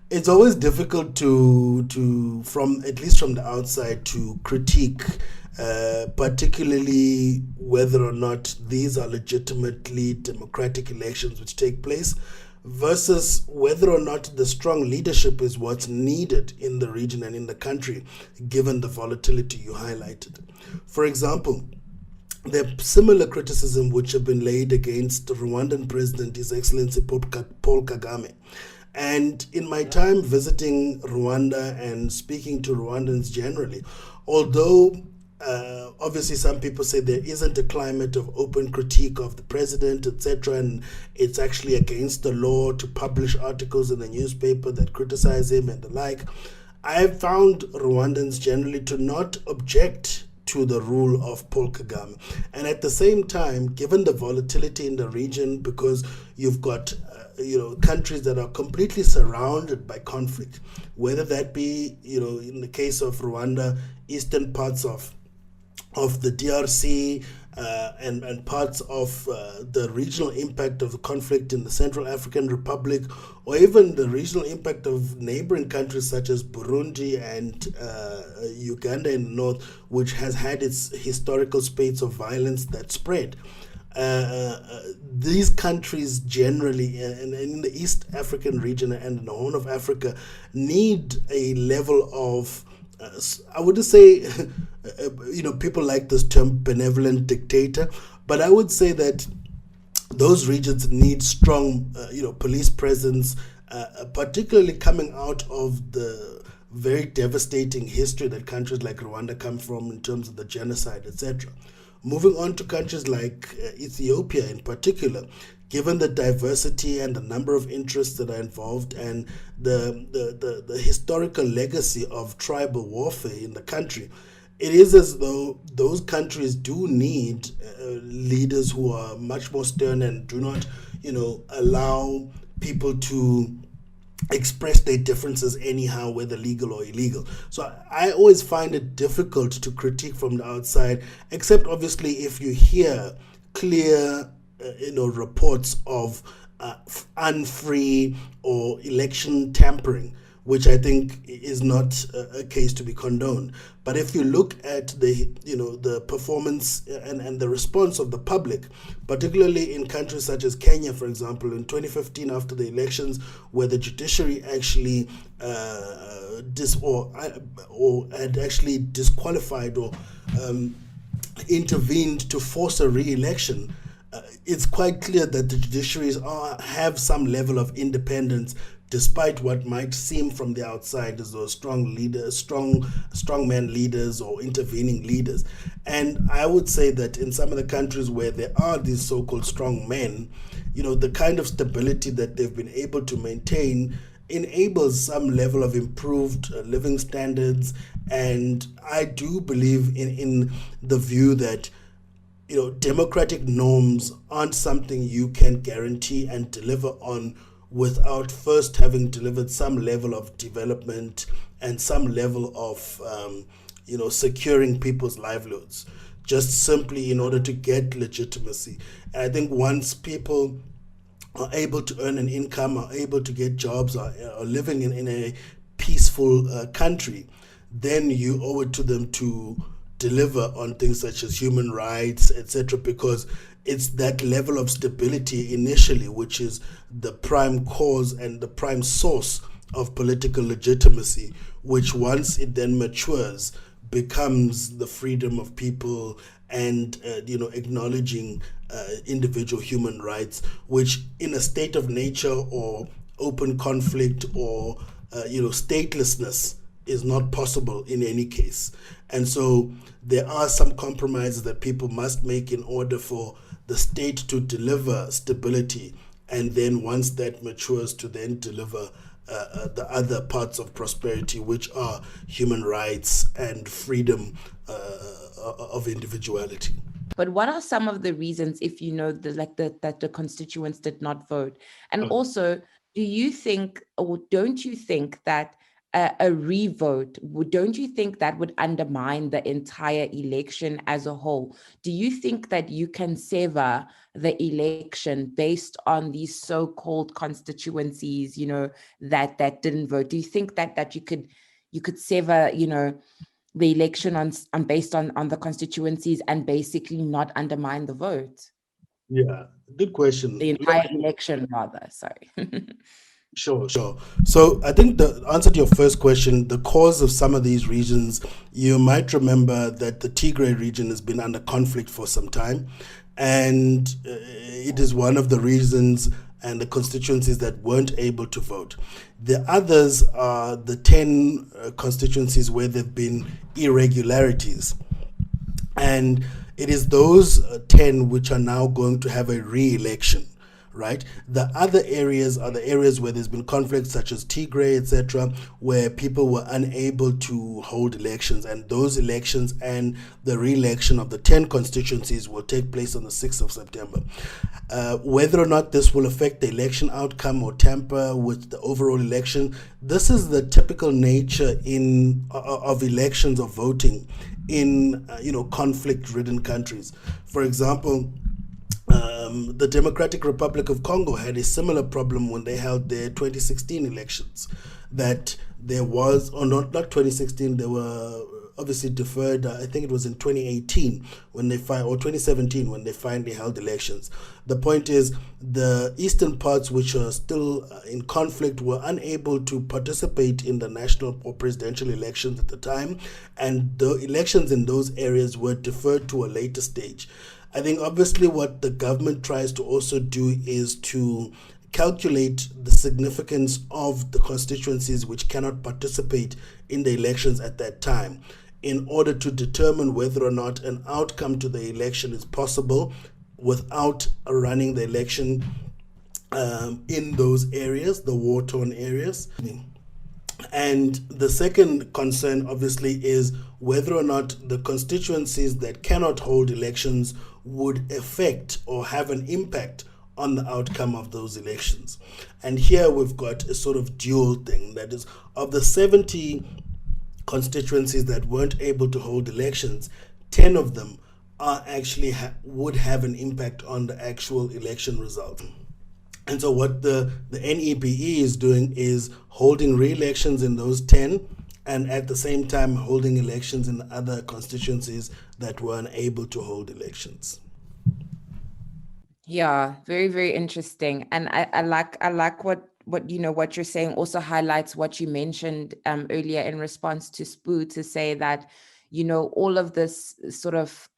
It's always difficult to from at least from the outside to critique, particularly whether or not these are legitimately democratic elections which take place versus whether or not the strong leadership is what's needed in the region and in the country, given the volatility you highlighted. For example, there are similar criticism which have been laid against the Rwandan president, His Excellency Paul Kagame. And in my time visiting Rwanda and speaking to Rwandans generally, although obviously some people say there isn't a climate of open critique of the president, etc., and it's actually against the law to publish articles in the newspaper that criticize him and the like, I have found Rwandans generally to not object to the rule of Paul Kagame. And at the same time, given the volatility in the region, because you've got countries that are completely surrounded by conflict, whether that be, in the case of Rwanda, eastern parts of the DRC, and parts of the regional impact of the conflict in the Central African Republic, or even the regional impact of neighboring countries such as Burundi and Uganda in the north, which has had its historical spates of violence that spread. These countries generally, and in the East African region and in the Horn of Africa, need a level of I wouldn't say, people like this term benevolent dictator, but I would say that those regions need strong, police presence, particularly coming out of the very devastating history that countries like Rwanda come from in terms of the genocide, etc. Moving on to countries like Ethiopia in particular, given the diversity and the number of interests that are involved and the historical legacy of tribal warfare in the country, it is as though those countries do need leaders who are much more stern and do not, allow people to express their differences anyhow, whether legal or illegal. So I always find it difficult to critique from the outside, except obviously if you hear clear reports of unfree or election tampering, which I think is not a case to be condoned. But if you look at the performance and the response of the public, particularly in countries such as Kenya, for example, in 2015 after the elections, where the judiciary actually had actually disqualified or intervened to force a re-election, it's quite clear that the judiciaries have some level of independence, despite what might seem from the outside as those strong man leaders or intervening leaders. And I would say that in some of the countries where there are these so-called strong men, the kind of stability that they've been able to maintain enables some level of improved living standards. And I do believe in the view that democratic norms aren't something you can guarantee and deliver on without first having delivered some level of development and some level of, securing people's livelihoods, just simply in order to get legitimacy. And I think once people are able to earn an income, are able to get jobs, are living in a peaceful country, then you owe it to them to deliver on things such as human rights, etc., because it's that level of stability initially which is the prime cause and the prime source of political legitimacy, which once it then matures becomes the freedom of people and acknowledging individual human rights, which in a state of nature or open conflict or statelessness is not possible in any case. And so there are some compromises that people must make in order for the state to deliver stability, and then once that matures, to then deliver the other parts of prosperity, which are human rights and freedom of individuality. But what are some of the reasons, if that the constituents did not vote? And also, do you think, or don't you think that a re-vote, don't you think that would undermine the entire election as a whole? Do you think that you can sever the election based on these so-called constituencies, that didn't vote? Do you think that you could sever, the election on based on the constituencies and basically not undermine the vote? Yeah, good question. The entire election, rather. Sorry. Sure, sure. So I think the answer to your first question, the cause of some of these regions, you might remember that the Tigray region has been under conflict for some time, and it is one of the reasons and the constituencies that weren't able to vote. The others are the 10 constituencies where there have been irregularities. And it is those 10 which are now going to have a re-election, right? The other areas are the areas where there's been conflicts, such as Tigray, etc., where people were unable to hold elections, and those elections and the re-election of the 10 constituencies will take place on the 6th of September. Whether or not this will affect the election outcome or tamper with the overall election, this is the typical nature of elections, of voting in conflict-ridden countries. For example, the Democratic Republic of Congo had a similar problem when they held their 2016 elections. That there was, or not 2016, there were obviously deferred. I think it was in 2018 when they or 2017 when they finally held elections. The point is, the eastern parts, which are still in conflict, were unable to participate in the national or presidential elections at the time, and the elections in those areas were deferred to a later stage. I think obviously what the government tries to also do is to calculate the significance of the constituencies which cannot participate in the elections at that time, in order to determine whether or not an outcome to the election is possible without running the election in those areas, the war-torn areas. And the second concern, obviously, is whether or not the constituencies that cannot hold elections would affect or have an impact on the outcome of those elections. And here we've got a sort of dual thing. That is, of the 70 constituencies that weren't able to hold elections, 10 of them are actually would have an impact on the actual election result. And so what the NEBE is doing is holding re-elections in those 10, and at the same time holding elections in other constituencies that were unable to hold elections. Yeah, very, very interesting. And I like what you're saying also highlights what you mentioned earlier in response to Spoo, to say that, all of this sort of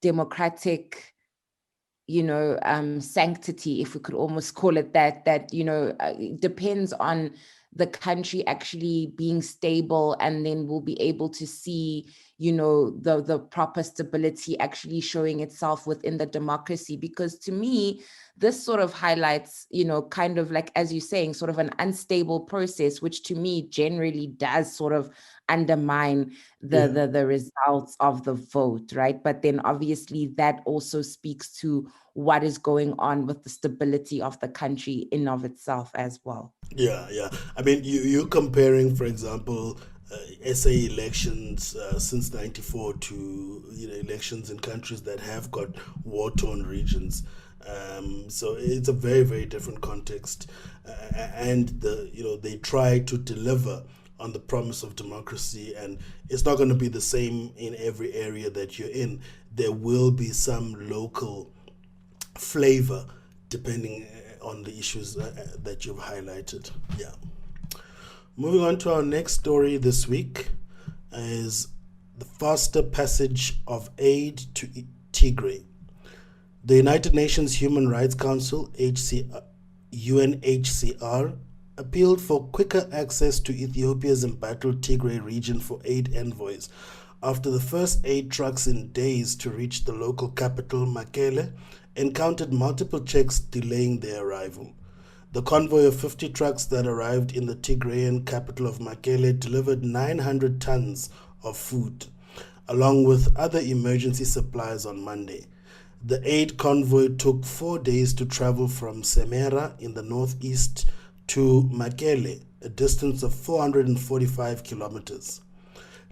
democratic sanctity, if we could almost call it that depends on the country actually being stable, and then we'll be able to see the proper stability actually showing itself within the democracy. Because to me, this sort of highlights kind of like, as you're saying, sort of an unstable process, which to me generally does sort of undermine the results of the vote, right? But then obviously that also speaks to what is going on with the stability of the country in of itself as well. Yeah. I mean, you're comparing, for example, SA elections since '94 to elections in countries that have got war-torn regions. So it's a very, very different context, and they try to deliver on the promise of democracy, and it's not going to be the same in every area that you're in. There will be some local flavor depending on the issues that you've highlighted. Yeah. Moving on to our next story this week is the faster passage of aid to Tigray. The United Nations Human Rights Council, UNHCR, appealed for quicker access to Ethiopia's embattled Tigray region for aid envoys after the first aid trucks in days to reach the local capital, Mekelle, encountered multiple checks delaying their arrival. The convoy of 50 trucks that arrived in the Tigrayan capital of Mekelle delivered 900 tons of food, along with other emergency supplies on Monday. The aid convoy took 4 days to travel from Semera in the northeast to Mekelle, a distance of 445 kilometers.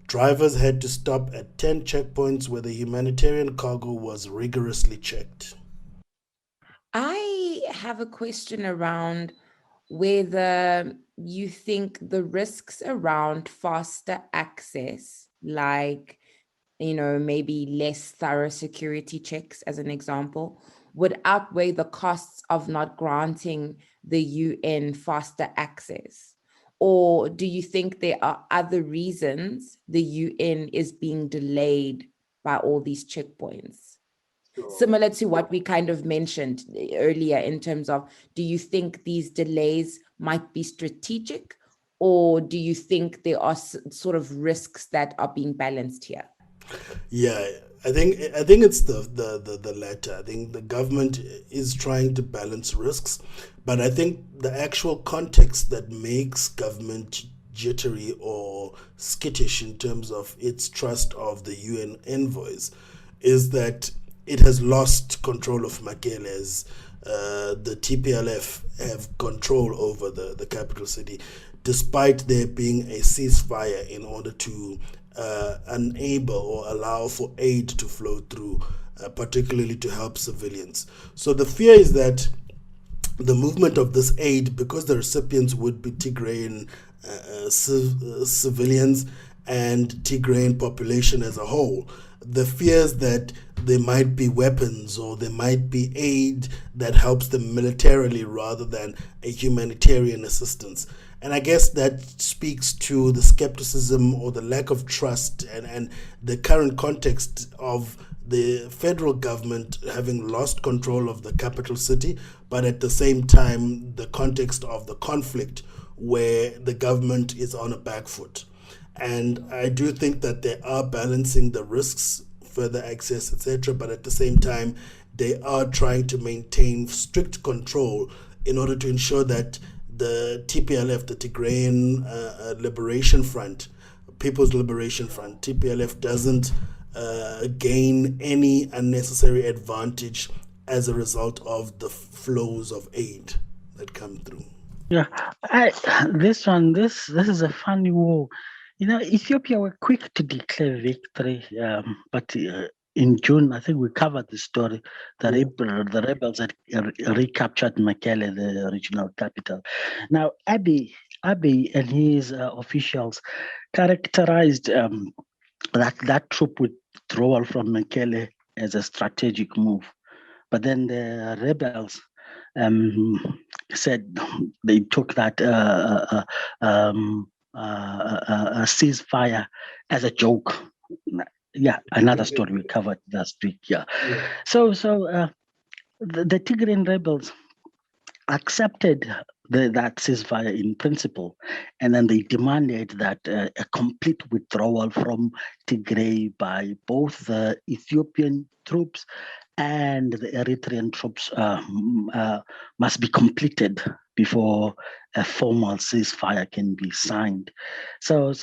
Drivers had to stop at 10 checkpoints where the humanitarian cargo was rigorously checked. I have a question around whether you think the risks around faster access, like maybe less thorough security checks, as an example, would outweigh the costs of not granting the UN faster access? Or do you think there are other reasons the UN is being delayed by all these checkpoints? Similar to what we kind of mentioned earlier in terms of, do you think these delays might be strategic, or do you think there are sort of risks that are being balanced here? Yeah, I think it's the latter. I think the government is trying to balance risks, but I think the actual context that makes government jittery or skittish in terms of its trust of the UN envoys is that it has lost control of Mekelle as the TPLF have control over the capital city, despite there being a ceasefire in order to enable or allow for aid to flow through, particularly to help civilians. So the fear is that the movement of this aid, because the recipients would be Tigrayan civilians and Tigrayan population as a whole, the fears that there might be weapons or there might be aid that helps them militarily rather than a humanitarian assistance. And I guess that speaks to the skepticism or the lack of trust and the current context of the federal government having lost control of the capital city, but at the same time, the context of the conflict where the government is on a back foot. And I do think that they are balancing the risks, further access, etc., but at the same time, they are trying to maintain strict control in order to ensure that the TPLF, the Tigrayan Liberation Front, People's Liberation Front, TPLF, doesn't gain any unnecessary advantage as a result of the flows of aid that come through. Yeah, this is a funny war. Ethiopia were quick to declare victory, but in June, I think we covered the story. The rebels had recaptured Mekelle, the regional capital. Now, Abiy and his officials characterized that troop withdrawal from Mekelle as a strategic move. But then the rebels said they took that ceasefire as a joke. Yeah, another story we covered last week. Yeah. So the Tigrayan rebels accepted that ceasefire in principle, and then they demanded that a complete withdrawal from Tigray by both the Ethiopian troops and the Eritrean troops must be completed before a formal ceasefire can be signed. So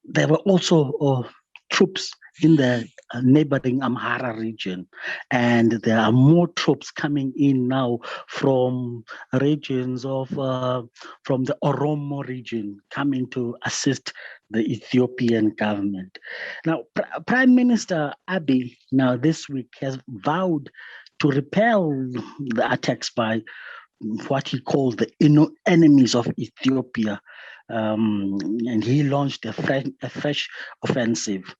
there were also troops in the neighboring Amhara region, and there are more troops coming in now from regions of from the Oromo region coming to assist the Ethiopian government. Now, Prime Minister Abiy now this week has vowed to repel the attacks by what he calls the enemies of Ethiopia, and he launched a fresh offensive.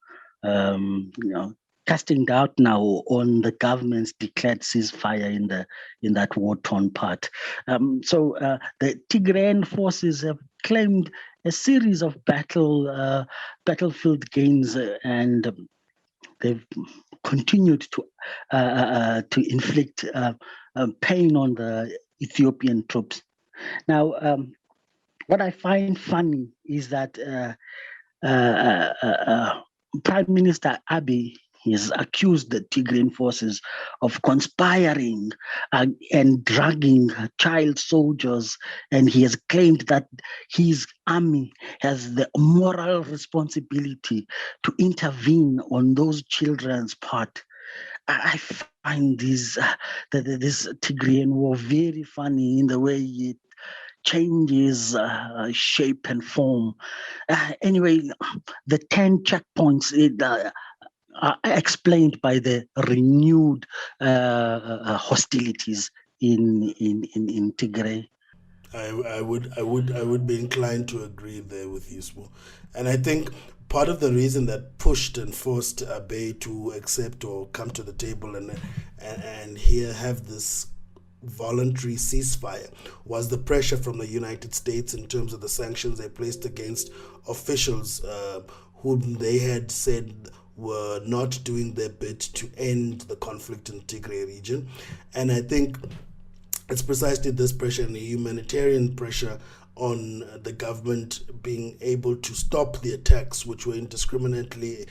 Casting doubt now on the government's declared ceasefire in that war-torn part. So the Tigrayan forces have claimed a series of battlefield gains, and they've continued to inflict pain on the Ethiopian troops. Now, what I find funny is that Prime Minister Abiy has accused the Tigrayan forces of conspiring and dragging child soldiers, and he has claimed that his army has the moral responsibility to intervene on those children's part. I find this Tigrayan war very funny in the way it changes shape and form. Anyway, the 10 checkpoints are explained by the renewed hostilities in Tigray. I would be inclined to agree there with you, Smo. And I think part of the reason that pushed and forced Abe to accept or come to the table and here have this voluntary ceasefire was the pressure from the United States in terms of the sanctions they placed against officials whom they had said were not doing their bit to end the conflict in Tigray region. And I think it's precisely this pressure and the humanitarian pressure on the government being able to stop the attacks, which were indiscriminately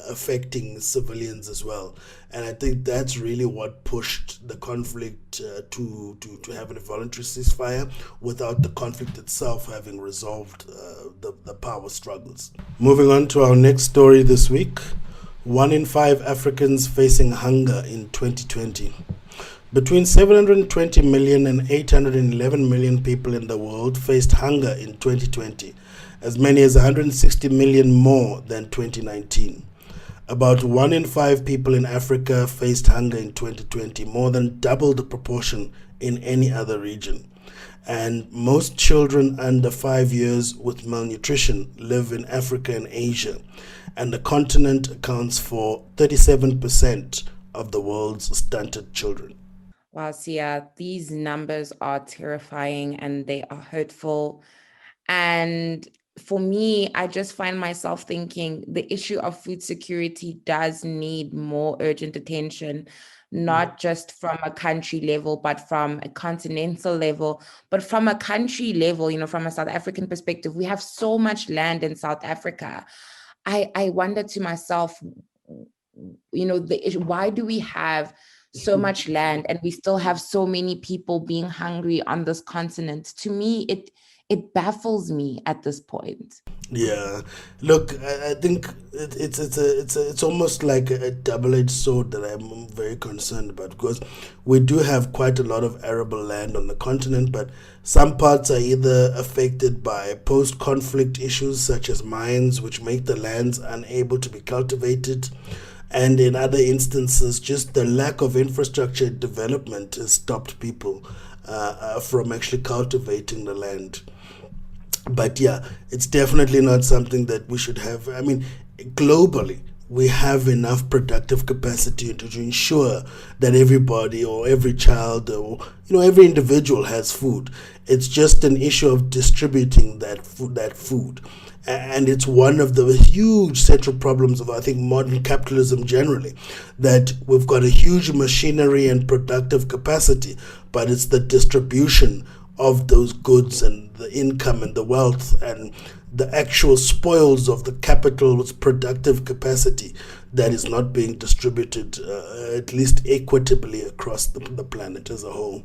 affecting civilians as well. And I think that's really what pushed the conflict to have a voluntary ceasefire without the conflict itself having resolved the power struggles. Moving on to our next story this week. 1 in 5 Africans facing hunger in 2020. Between 720 million and 811 million people in the world faced hunger in 2020, as many as 160 million more than 2019. About 1 in 5 people in Africa faced hunger in 2020, more than double the proportion in any other region. And most children under 5 years with malnutrition live in Africa and Asia, and the continent accounts for 37% of the world's stunted children. Wow, Sia, these numbers are terrifying and they are hurtful. And for me, I just find myself thinking the issue of food security does need more urgent attention, not just from a country level, but from a continental level, but from a country level, from a South African perspective. We have so much land in South Africa. I wonder to myself, the issue, why do we have so much land and we still have so many people being hungry on this continent? To me, it baffles me at this point. Yeah, look, I think it's almost like a double-edged sword that I'm very concerned about, because we do have quite a lot of arable land on the continent, but some parts are either affected by post-conflict issues such as mines, which make the lands unable to be cultivated. And in other instances, just the lack of infrastructure development has stopped people from actually cultivating the land. But yeah, it's definitely not something that we should have. I mean, globally, we have enough productive capacity to ensure that everybody or every child or every individual has food. It's just an issue of distributing that food. And it's one of the huge central problems of, I think, modern capitalism generally, that we've got a huge machinery and productive capacity, but it's the distribution of those goods and the income and the wealth and the actual spoils of the capital's productive capacity that is not being distributed at least equitably across the planet as a whole.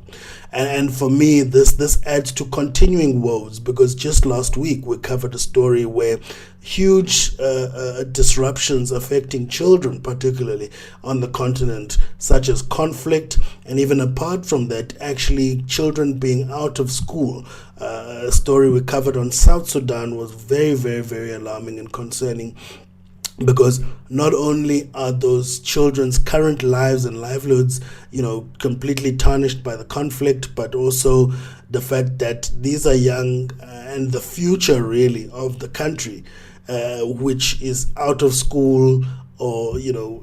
And for me, this adds to continuing woes, because just last week we covered a story where huge disruptions affecting children, particularly on the continent, such as conflict, and even apart from that, actually children being out of school. A story we covered on South Sudan was very, very, very alarming and concerning, because not only are those children's current lives and livelihoods, completely tarnished by the conflict, but also the fact that these are young and the future really of the country, which is out of school, or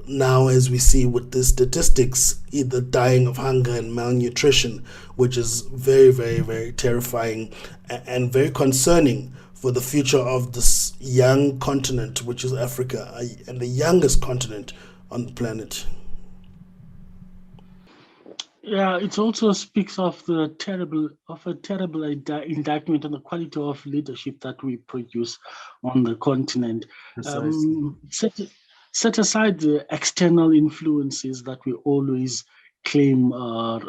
now, as we see with the statistics, either dying of hunger and malnutrition, which is very, very, very terrifying and very concerning for the future of this young continent, which is Africa, and the youngest continent on the planet. Yeah, it also speaks of a terrible indictment on the quality of leadership that we produce on the continent. Set aside the external influences that we always claim are.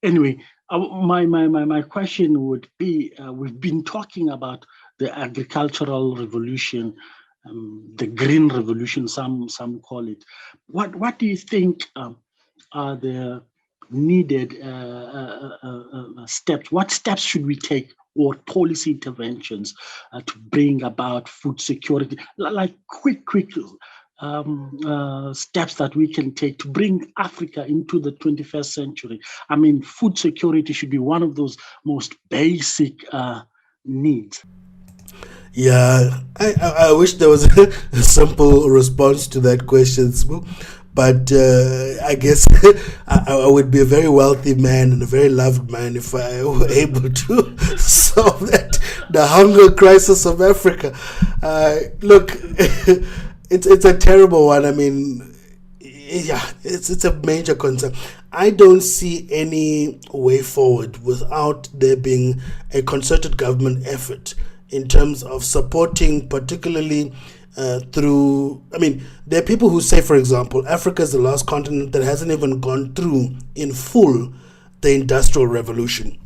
Anyway, my question would be: we've been talking about the agricultural revolution, the green revolution, some call it. What do you think are the needed steps? What steps should we take, or policy interventions to bring about food security? Like quick steps that we can take to bring Africa into the 21st century. I mean, food security should be one of those most basic needs. Yeah, I wish there was a simple response to that question, Sbu. But I guess I would be a very wealthy man and a very loved man if I were able to solve the hunger crisis of Africa. Look, it's a terrible one. I mean, yeah, it's a major concern. I don't see any way forward without there being a concerted government effort in terms of supporting, particularly through, I mean, there are people who say, for example, Africa is the last continent that hasn't even gone through in full the Industrial Revolution.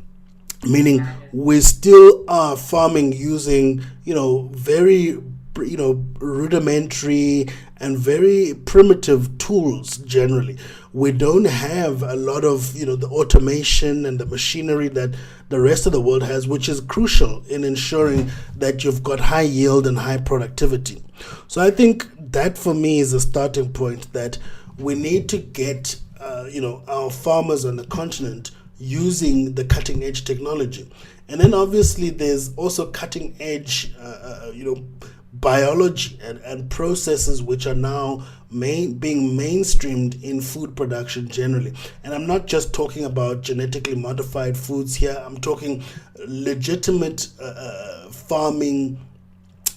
Meaning we still are farming using, very, rudimentary and very primitive tools generally. We don't have a lot of, the automation and the machinery that the rest of the world has, which is crucial in ensuring that you've got high yield and high productivity. So I think that for me is a starting point, that we need to get, our farmers on the continent using the cutting edge technology. And then obviously there's also cutting edge, biology and processes which are now being mainstreamed in food production generally. And I'm not just talking about genetically modified foods here. I'm talking legitimate farming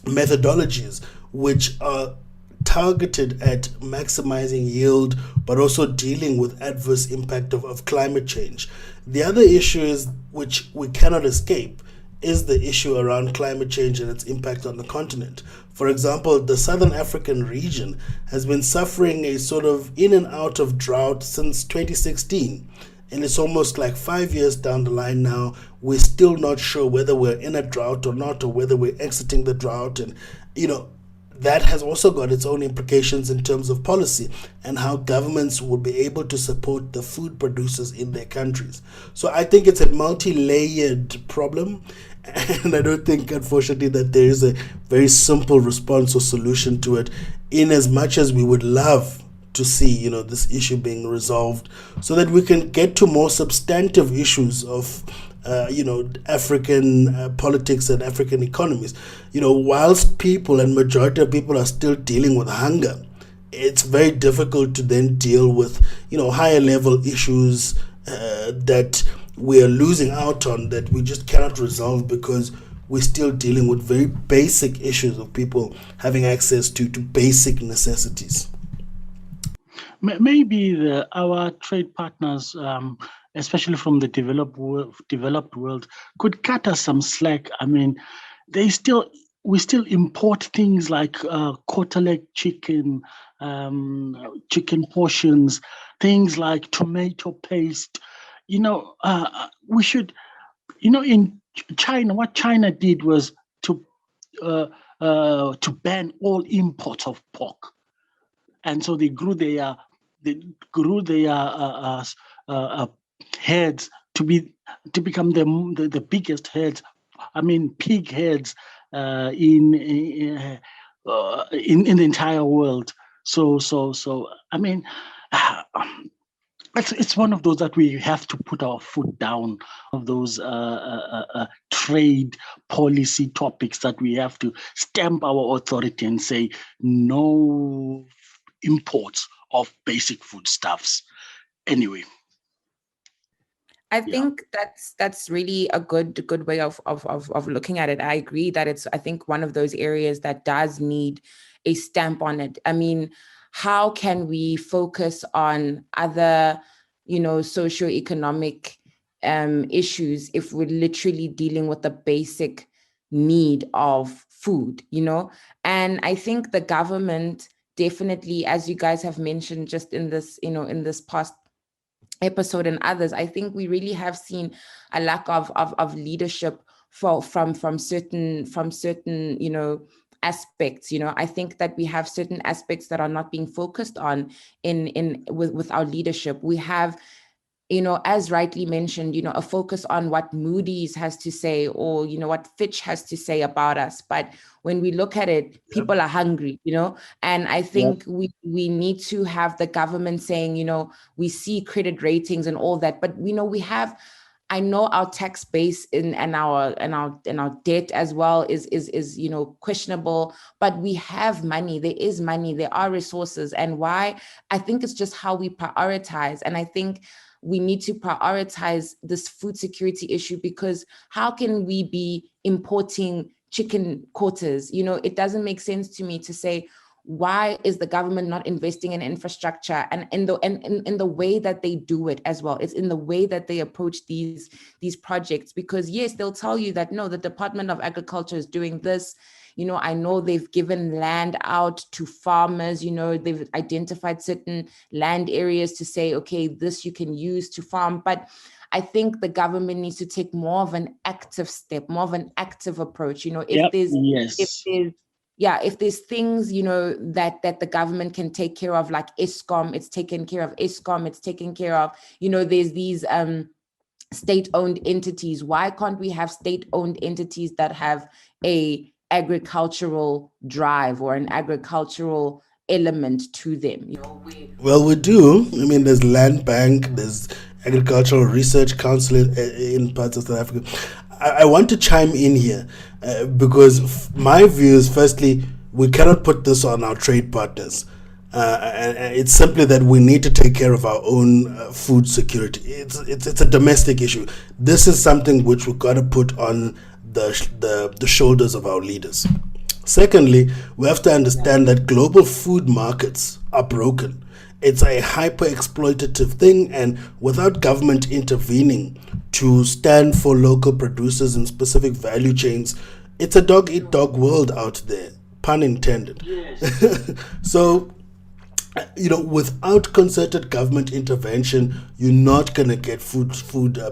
methodologies which are targeted at maximizing yield, but also dealing with adverse impact of climate change. The other issue is, which we cannot escape, is the issue around climate change and its impact on the continent. For example, the Southern African region has been suffering a sort of in and out of drought since 2016. And it's almost like 5 years down the line now, we're still not sure whether we're in a drought or not, or whether we're exiting the drought. And, that has also got its own implications in terms of policy and how governments will be able to support the food producers in their countries. So I think it's a multi-layered problem, and I don't think, unfortunately, that there is a very simple response or solution to it, in as much as we would love to see, this issue being resolved so that we can get to more substantive issues of African politics and African economies. Whilst people and majority of people are still dealing with hunger, it's very difficult to then deal with, higher level issues that we are losing out on, that we just cannot resolve because we're still dealing with very basic issues of people having access to basic necessities. Maybe our trade partners, especially from the developed world, could cut us some slack. I mean, we still import things like quarter leg chicken, chicken portions, things like tomato paste. We should, in China, what China did was to ban all imports of pork, and so they grew their heads to become the biggest heads. I mean, pig heads in the entire world. So I mean, it's one of those that we have to put our foot down. Of those trade policy topics that we have to stamp our authority and say no imports of basic foodstuffs. Anyway. I think that's really a good way of looking at it. I agree that it's, I think, one of those areas that does need a stamp on it. I mean, how can we focus on other, socioeconomic issues if we're literally dealing with the basic need of food, And I think the government definitely, as you guys have mentioned just in this, in this past episode and others, I think we really have seen a lack of leadership from certain aspects. I think that we have certain aspects that are not being focused on with our leadership. We have as rightly mentioned, a focus on what Moody's has to say, or, what Fitch has to say about us. But when we look at it, people are hungry, and I think we need to have the government saying, we see credit ratings and all that, but I know our tax base and our debt as well is questionable, but we have money. There is money. There are resources. And why? I think it's just how we prioritize. And I think we need to prioritize this food security issue, because how can we be importing chicken quarters? It doesn't make sense to me to say, why is the government not investing in infrastructure? And in the way that they do it as well, it's in the way that they approach these projects. Because yes, they'll tell you that no, the Department of Agriculture is doing this. I know they've given land out to farmers. They've identified certain land areas to say, okay, this you can use to farm. But I think the government needs to take more of an active step, more of an active approach. If there's things, that the government can take care of, like ESCOM, it's taken care of. ESCOM, it's taken care of. There's these state-owned entities. Why can't we have state-owned entities that have a agricultural drive or an agricultural element to them? Well, we do. There's Land Bank, there's Agricultural Research Council in parts of South Africa. I want to chime in here because my view is, firstly, we cannot put this on our trade partners. And it's simply that we need to take care of our own food security. It's a domestic issue. This is something which we've got to put on the shoulders of our leaders. Secondly, we have to understand that global food markets are broken. It's a hyper-exploitative thing, and without government intervening to stand for local producers in specific value chains, it's a dog-eat-dog world out there, pun intended. Yes. So, without concerted government intervention, you're not going to get food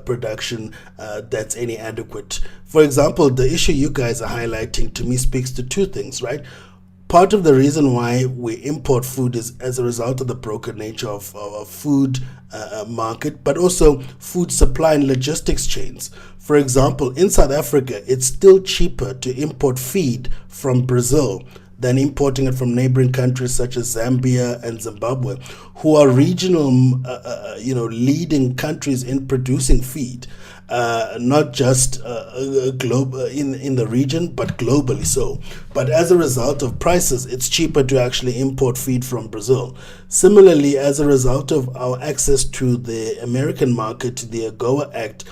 production that's any adequate. For example, the issue you guys are highlighting to me speaks to two things, right? Part of the reason why we import food is as a result of the broken nature of food market, but also food supply and logistics chains. For example, in South Africa, it's still cheaper to import feed from Brazil than importing it from neighboring countries such as Zambia and Zimbabwe, who are regional, leading countries in producing feed, not just in the region, but globally so. But as a result of prices, it's cheaper to actually import feed from Brazil. Similarly, as a result of our access to the American market, the AGOA Act,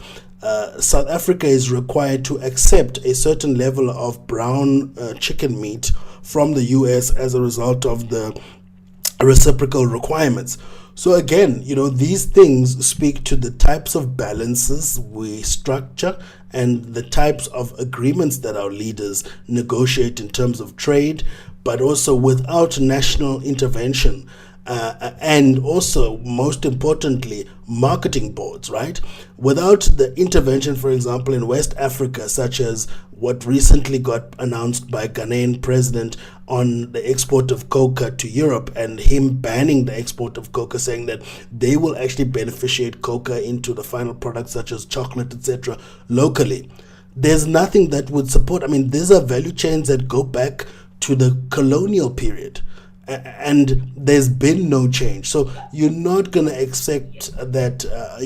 South Africa is required to accept a certain level of brown chicken meat from the US as a result of the reciprocal requirements. So again, these things speak to the types of balances we structure and the types of agreements that our leaders negotiate in terms of trade, but also without national intervention. And also, most importantly, marketing boards, right? Without the intervention, for example, in West Africa, such as what recently got announced by Ghanaian president on the export of coca to Europe, and him banning the export of coca, saying that they will actually beneficiate coca into the final products such as chocolate, etc., locally. There's nothing that would support. These are value chains that go back to the colonial period. And there's been no change. So you're not going to expect that,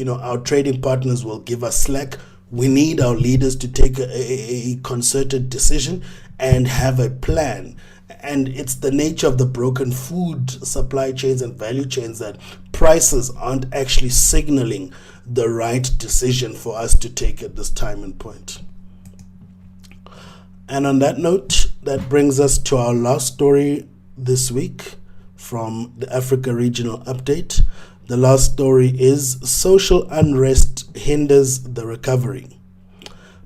our trading partners will give us slack. We need our leaders to take a concerted decision and have a plan. And it's the nature of the broken food supply chains and value chains that prices aren't actually signaling the right decision for us to take at this time and point. And on that note, that brings us to our last story this week from the Africa Regional Update. The last story is Social Unrest Hinders the Recovery.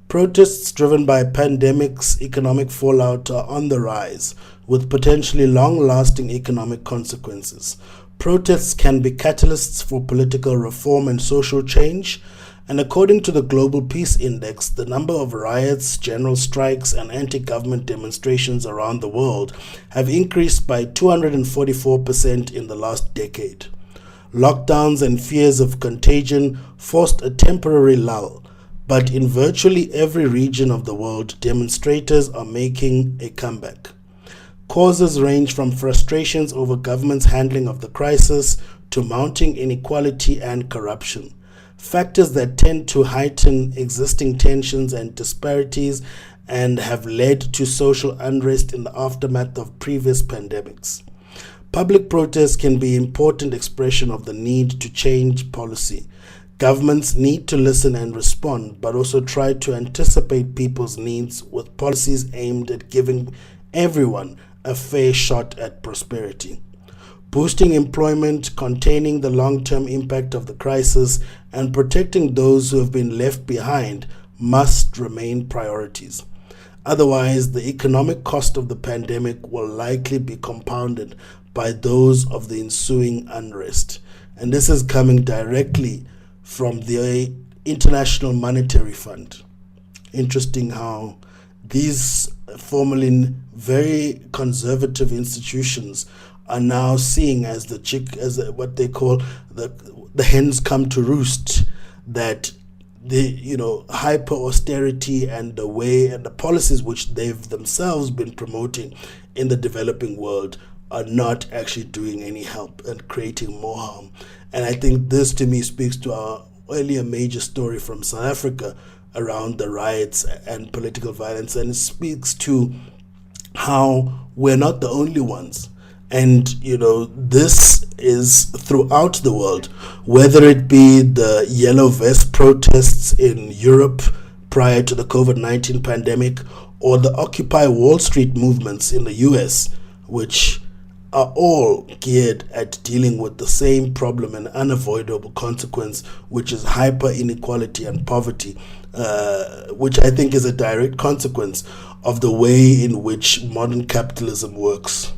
Protests driven by pandemic's economic fallout are on the rise, with potentially long-lasting economic consequences. Protests can be catalysts for political reform and social change, and according to the Global Peace Index, the number of riots, general strikes, and anti-government demonstrations around the world have increased by 244% in the last decade. Lockdowns and fears of contagion forced a temporary lull, but in virtually every region of the world, demonstrators are making a comeback. Causes range from frustrations over government's handling of the crisis to mounting inequality and corruption, factors that tend to heighten existing tensions and disparities and have led to social unrest in the aftermath of previous pandemics. Public protests can be an important expression of the need to change policy. Governments need to listen and respond, but also try to anticipate people's needs with policies aimed at giving everyone a fair shot at prosperity. Boosting employment, containing the long-term impact of the crisis, and protecting those who have been left behind must remain priorities. Otherwise, the economic cost of the pandemic will likely be compounded by those of the ensuing unrest. And this is coming directly from the International Monetary Fund. Interesting how these formerly very conservative institutions are now seeing as what they call the hens come to roost, that the hyper austerity and the way and the policies which they've themselves been promoting in the developing world are not actually doing any help and creating more harm. And I think this to me speaks to our earlier major story from South Africa around the riots and political violence, and it speaks to how we're not the only ones. And this is throughout the world, whether it be the yellow vest protests in Europe prior to the COVID-19 pandemic, or the Occupy Wall Street movements in the US, which are all geared at dealing with the same problem and unavoidable consequence, which is hyper inequality and poverty, which I think is a direct consequence of the way in which modern capitalism works.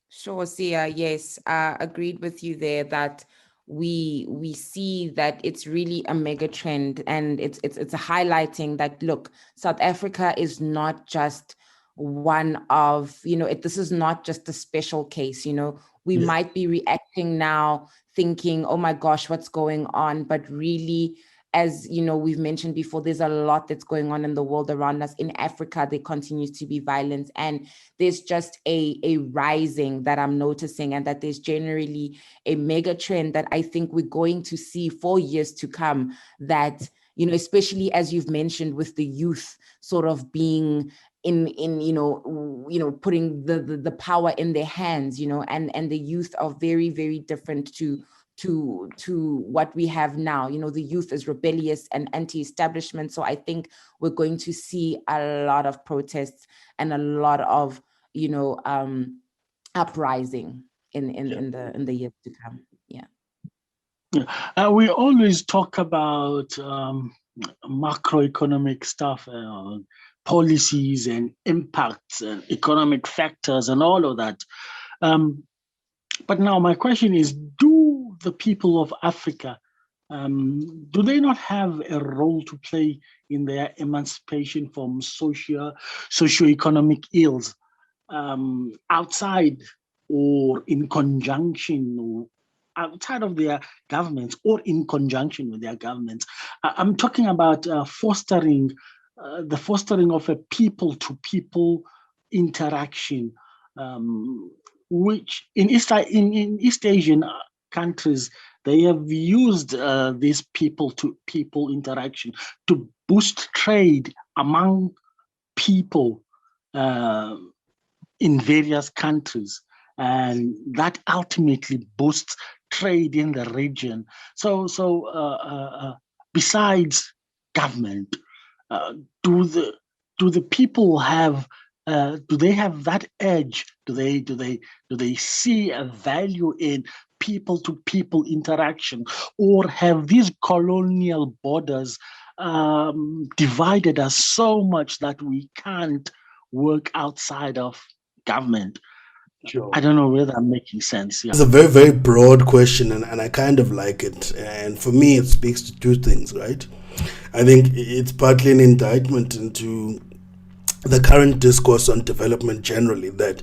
Sure, Sia. Yes, agreed with you there that we see that it's really a mega trend, and it's a highlighting that, look, South Africa is not just one of, this is not just a special case. We might be reacting now thinking, oh my gosh, what's going on? But really, as we've mentioned before, there's a lot that's going on in the world around us. In Africa, there continues to be violence, and there's just a rising that I'm noticing, and that there's generally a mega trend that I think we're going to see for years to come, that, especially as you've mentioned, with the youth sort of being in putting the power in their hands, and the youth are very, very different to what we have now. The youth is rebellious and anti-establishment. So I think we're going to see a lot of protests and a lot of uprising in the years to come. We always talk about macroeconomic stuff, policies and impacts and economic factors and all of that. But now my question is, do the people of Africa, do they not have a role to play in their emancipation from socio-economic ills, outside or in conjunction, or outside of their governments or in conjunction with their governments? I'm talking about fostering of a people-to-people interaction, which in East Asian countries, they have used this people-to-people interaction to boost trade among people in various countries, and that ultimately boosts trade in the region. So besides government, do the people have? Do they have that edge? Do they see a value in people-to-people interaction, or have these colonial borders divided us so much that we can't work outside of government? Sure. I don't know whether I'm making sense. Yeah. It's a very, very broad question, and I kind of like it. And for me, it speaks to two things, right? I think it's partly an indictment into the current discourse on development generally, that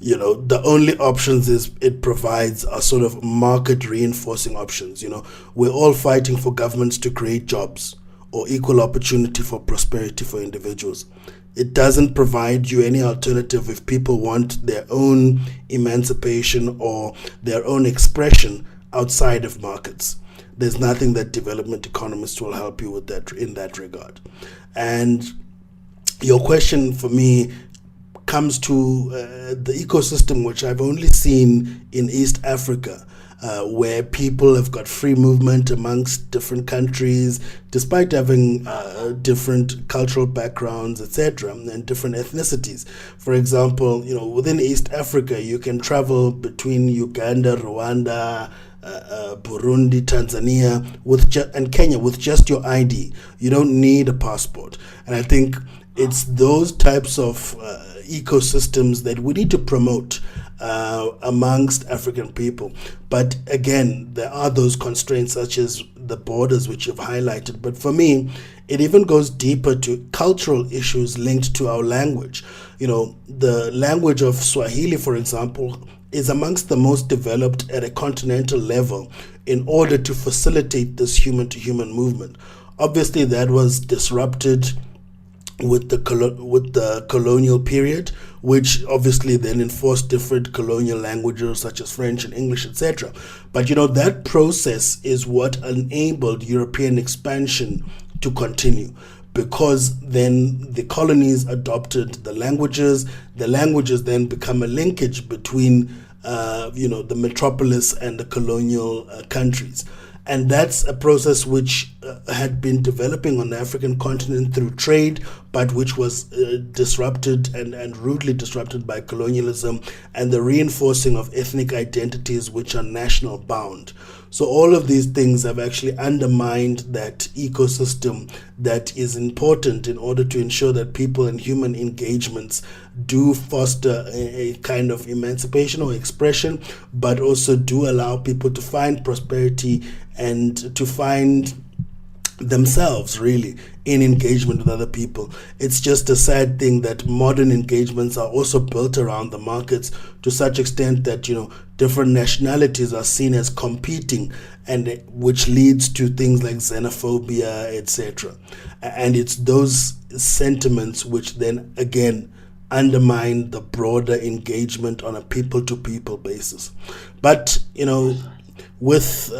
the only options it provides are sort of market reinforcing options. We're all fighting for governments to create jobs or equal opportunity for prosperity for individuals. It doesn't provide you any alternative if people want their own emancipation or their own expression outside of markets. There's nothing that development economists will help you with that in that regard. And your question for me comes to the ecosystem, which I've only seen in East Africa, where people have got free movement amongst different countries, despite having different cultural backgrounds, etc., and different ethnicities. For example, within East Africa, you can travel between Uganda, Rwanda, Burundi, Tanzania, and Kenya with just your ID. You don't need a passport. And I think it's those types of ecosystems that we need to promote amongst African people. But again, there are those constraints such as the borders, which you've highlighted. But for me, it even goes deeper to cultural issues linked to our language. The language of Swahili, for example, is amongst the most developed at a continental level in order to facilitate this human-to-human movement. Obviously, that was disrupted with the colonial period, which obviously then enforced different colonial languages such as French and English, etc. But that process is what enabled European expansion to continue, because then the colonies adopted the languages then become a linkage between the metropolis and the colonial countries. And that's a process which had been developing on the African continent through trade, but which was disrupted and rudely disrupted by colonialism and the reinforcing of ethnic identities which are national bound. So all of these things have actually undermined that ecosystem that is important in order to ensure that people and human engagements do foster a kind of emancipation or expression, but also do allow people to find prosperity and to find themselves really in engagement with other people. It's just a sad thing that modern engagements are also built around the markets to such extent that different nationalities are seen as competing, and which leads to things like xenophobia, etc. And it's those sentiments which then again undermine the broader engagement on a people-to-people basis. But with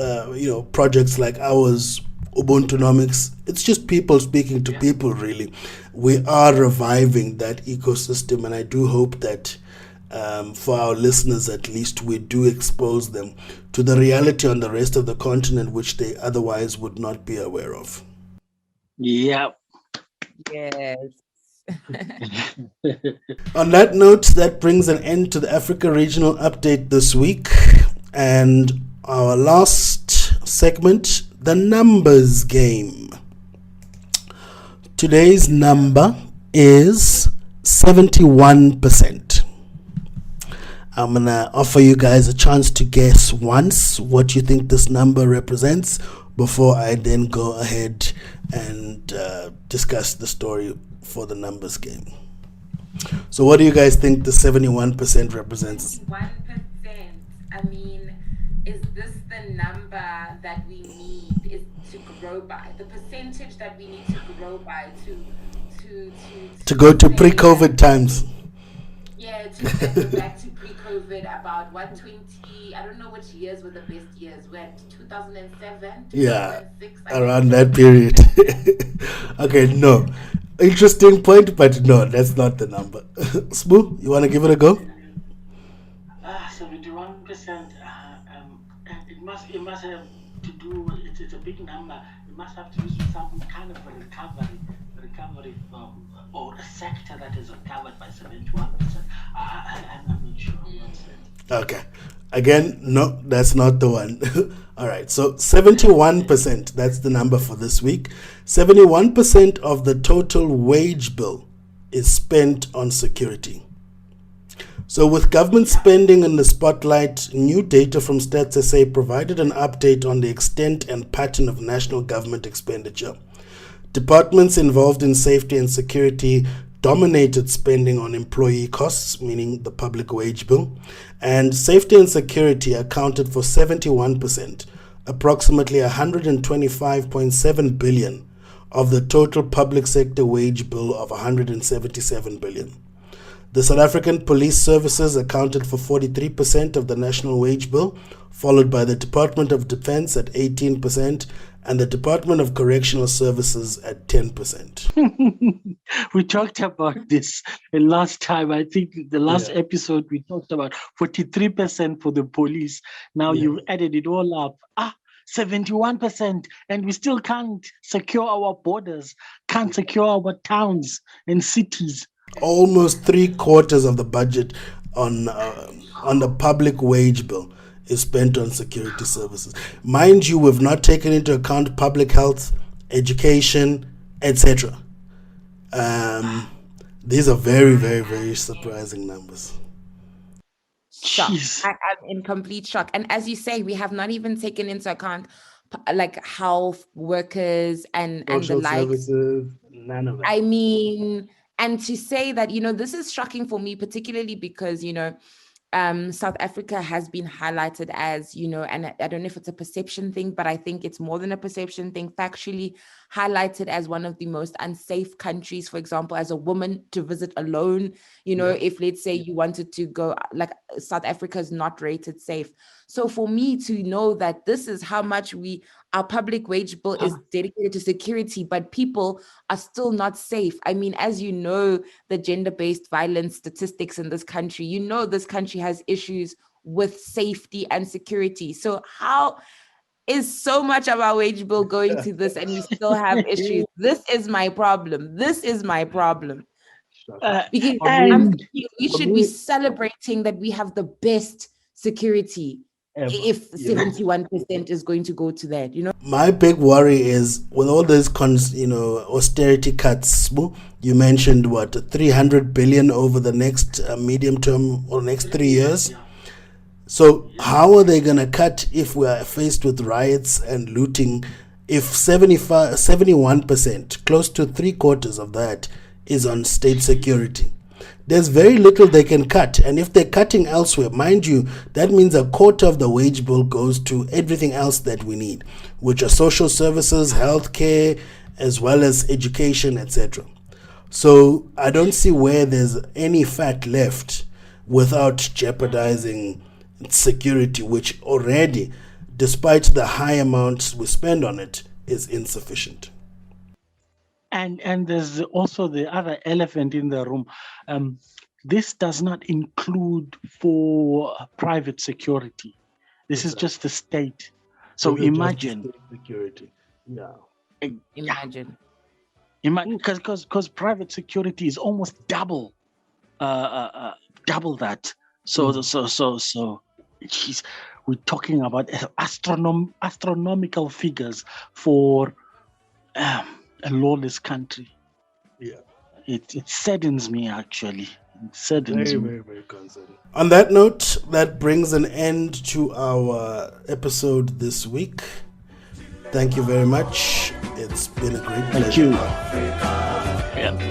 projects like ours, Ubuntunomics, it's just people speaking to people, really. We are reviving that ecosystem, and I do hope that for our listeners at least, we do expose them to the reality on the rest of the continent, which they otherwise would not be aware of. Yeah. Yes. On that note, that brings an end to the Africa Regional Update this week. And our last segment, the numbers game. Today's number is 71%. I'm going to offer you guys a chance to guess once what you think this number represents before I then go ahead and discuss the story for the numbers game. So what do you guys think the 71% represents? 1%. I mean, is this the number that we need is to grow by? The percentage that we need to grow by to go to pre-COVID times. Yeah, to go back to pre-COVID, about 120. I don't know which years were the best years. We're at 2007, 2006. Yeah, around that period. Okay, no. Interesting point, but no, that's not the number. Smooth, you want to give it a go? 71%. It must have to do. It's a big number. It must have to do with some kind of a recovery or a sector that is covered by 71%. I'm not sure. Okay. Again, no, that's not the one. All right. So 71%, that's the number for this week. 71% of the total wage bill is spent on security. So with government spending in the spotlight, new data from Stats SA provided an update on the extent and pattern of national government expenditure. Departments involved in safety and security dominated spending on employee costs, meaning the public wage bill, and safety and security accounted for 71%, approximately 125.7 billion of the total public sector wage bill of 177 billion. The South African Police Services accounted for 43% of the national wage bill, followed by the Department of Defense at 18% and the Department of Correctional Services at 10%. We talked about this last time. I think the last episode we talked about 43% for the police. Now you've added it all up. 71%, and we still can't secure our borders, can't secure our towns and cities. Almost 3/4 of the budget on the public wage bill is spent on security services. Mind you, we've not taken into account public health, education, etc. These are very, very, very surprising numbers. Shock. I'm in complete shock. And as you say, we have not even taken into account like health workers and the like. Services, none of that. I mean, and to say that, this is shocking for me, particularly because, South Africa has been highlighted as, and I don't know if it's a perception thing, but I think it's more than a perception thing, factually highlighted as one of the most unsafe countries, for example, as a woman to visit alone. If let's say you wanted to go, like South Africa is not rated safe. So for me to know that this is how much our public wage bill is dedicated to security, but people are still not safe. I mean, as you know, the gender-based violence statistics in this country, this country has issues with safety and security. So how is so much of our wage bill going to this and we still have issues? This is my problem. Because I'm thinking we should be celebrating that we have the best security if 71% is going to go to that, My big worry is with all these austerity cuts. You mentioned 300 billion over the next medium term or next 3 years. So how are they going to cut if we are faced with riots and looting? If 71%, close to 3/4 of that is on state security, there's very little they can cut. And if they're cutting elsewhere, mind you, that means 1/4 of the wage bill goes to everything else that we need, which are social services, healthcare, as well as education, etc. So I don't see where there's any fat left without jeopardizing security, which already, despite the high amounts we spend on it, is insufficient. And there's also the other elephant in the room. This does not include for private security. This is just the state. So imagine security. Imagine because private security is almost double that. So geez, we're talking about astronomical figures for a lawless country. It saddens me, actually. It saddens me. Very, very concerning. On that note, that brings an end to our episode this week. Thank you very much. It's been a great pleasure. Thank you.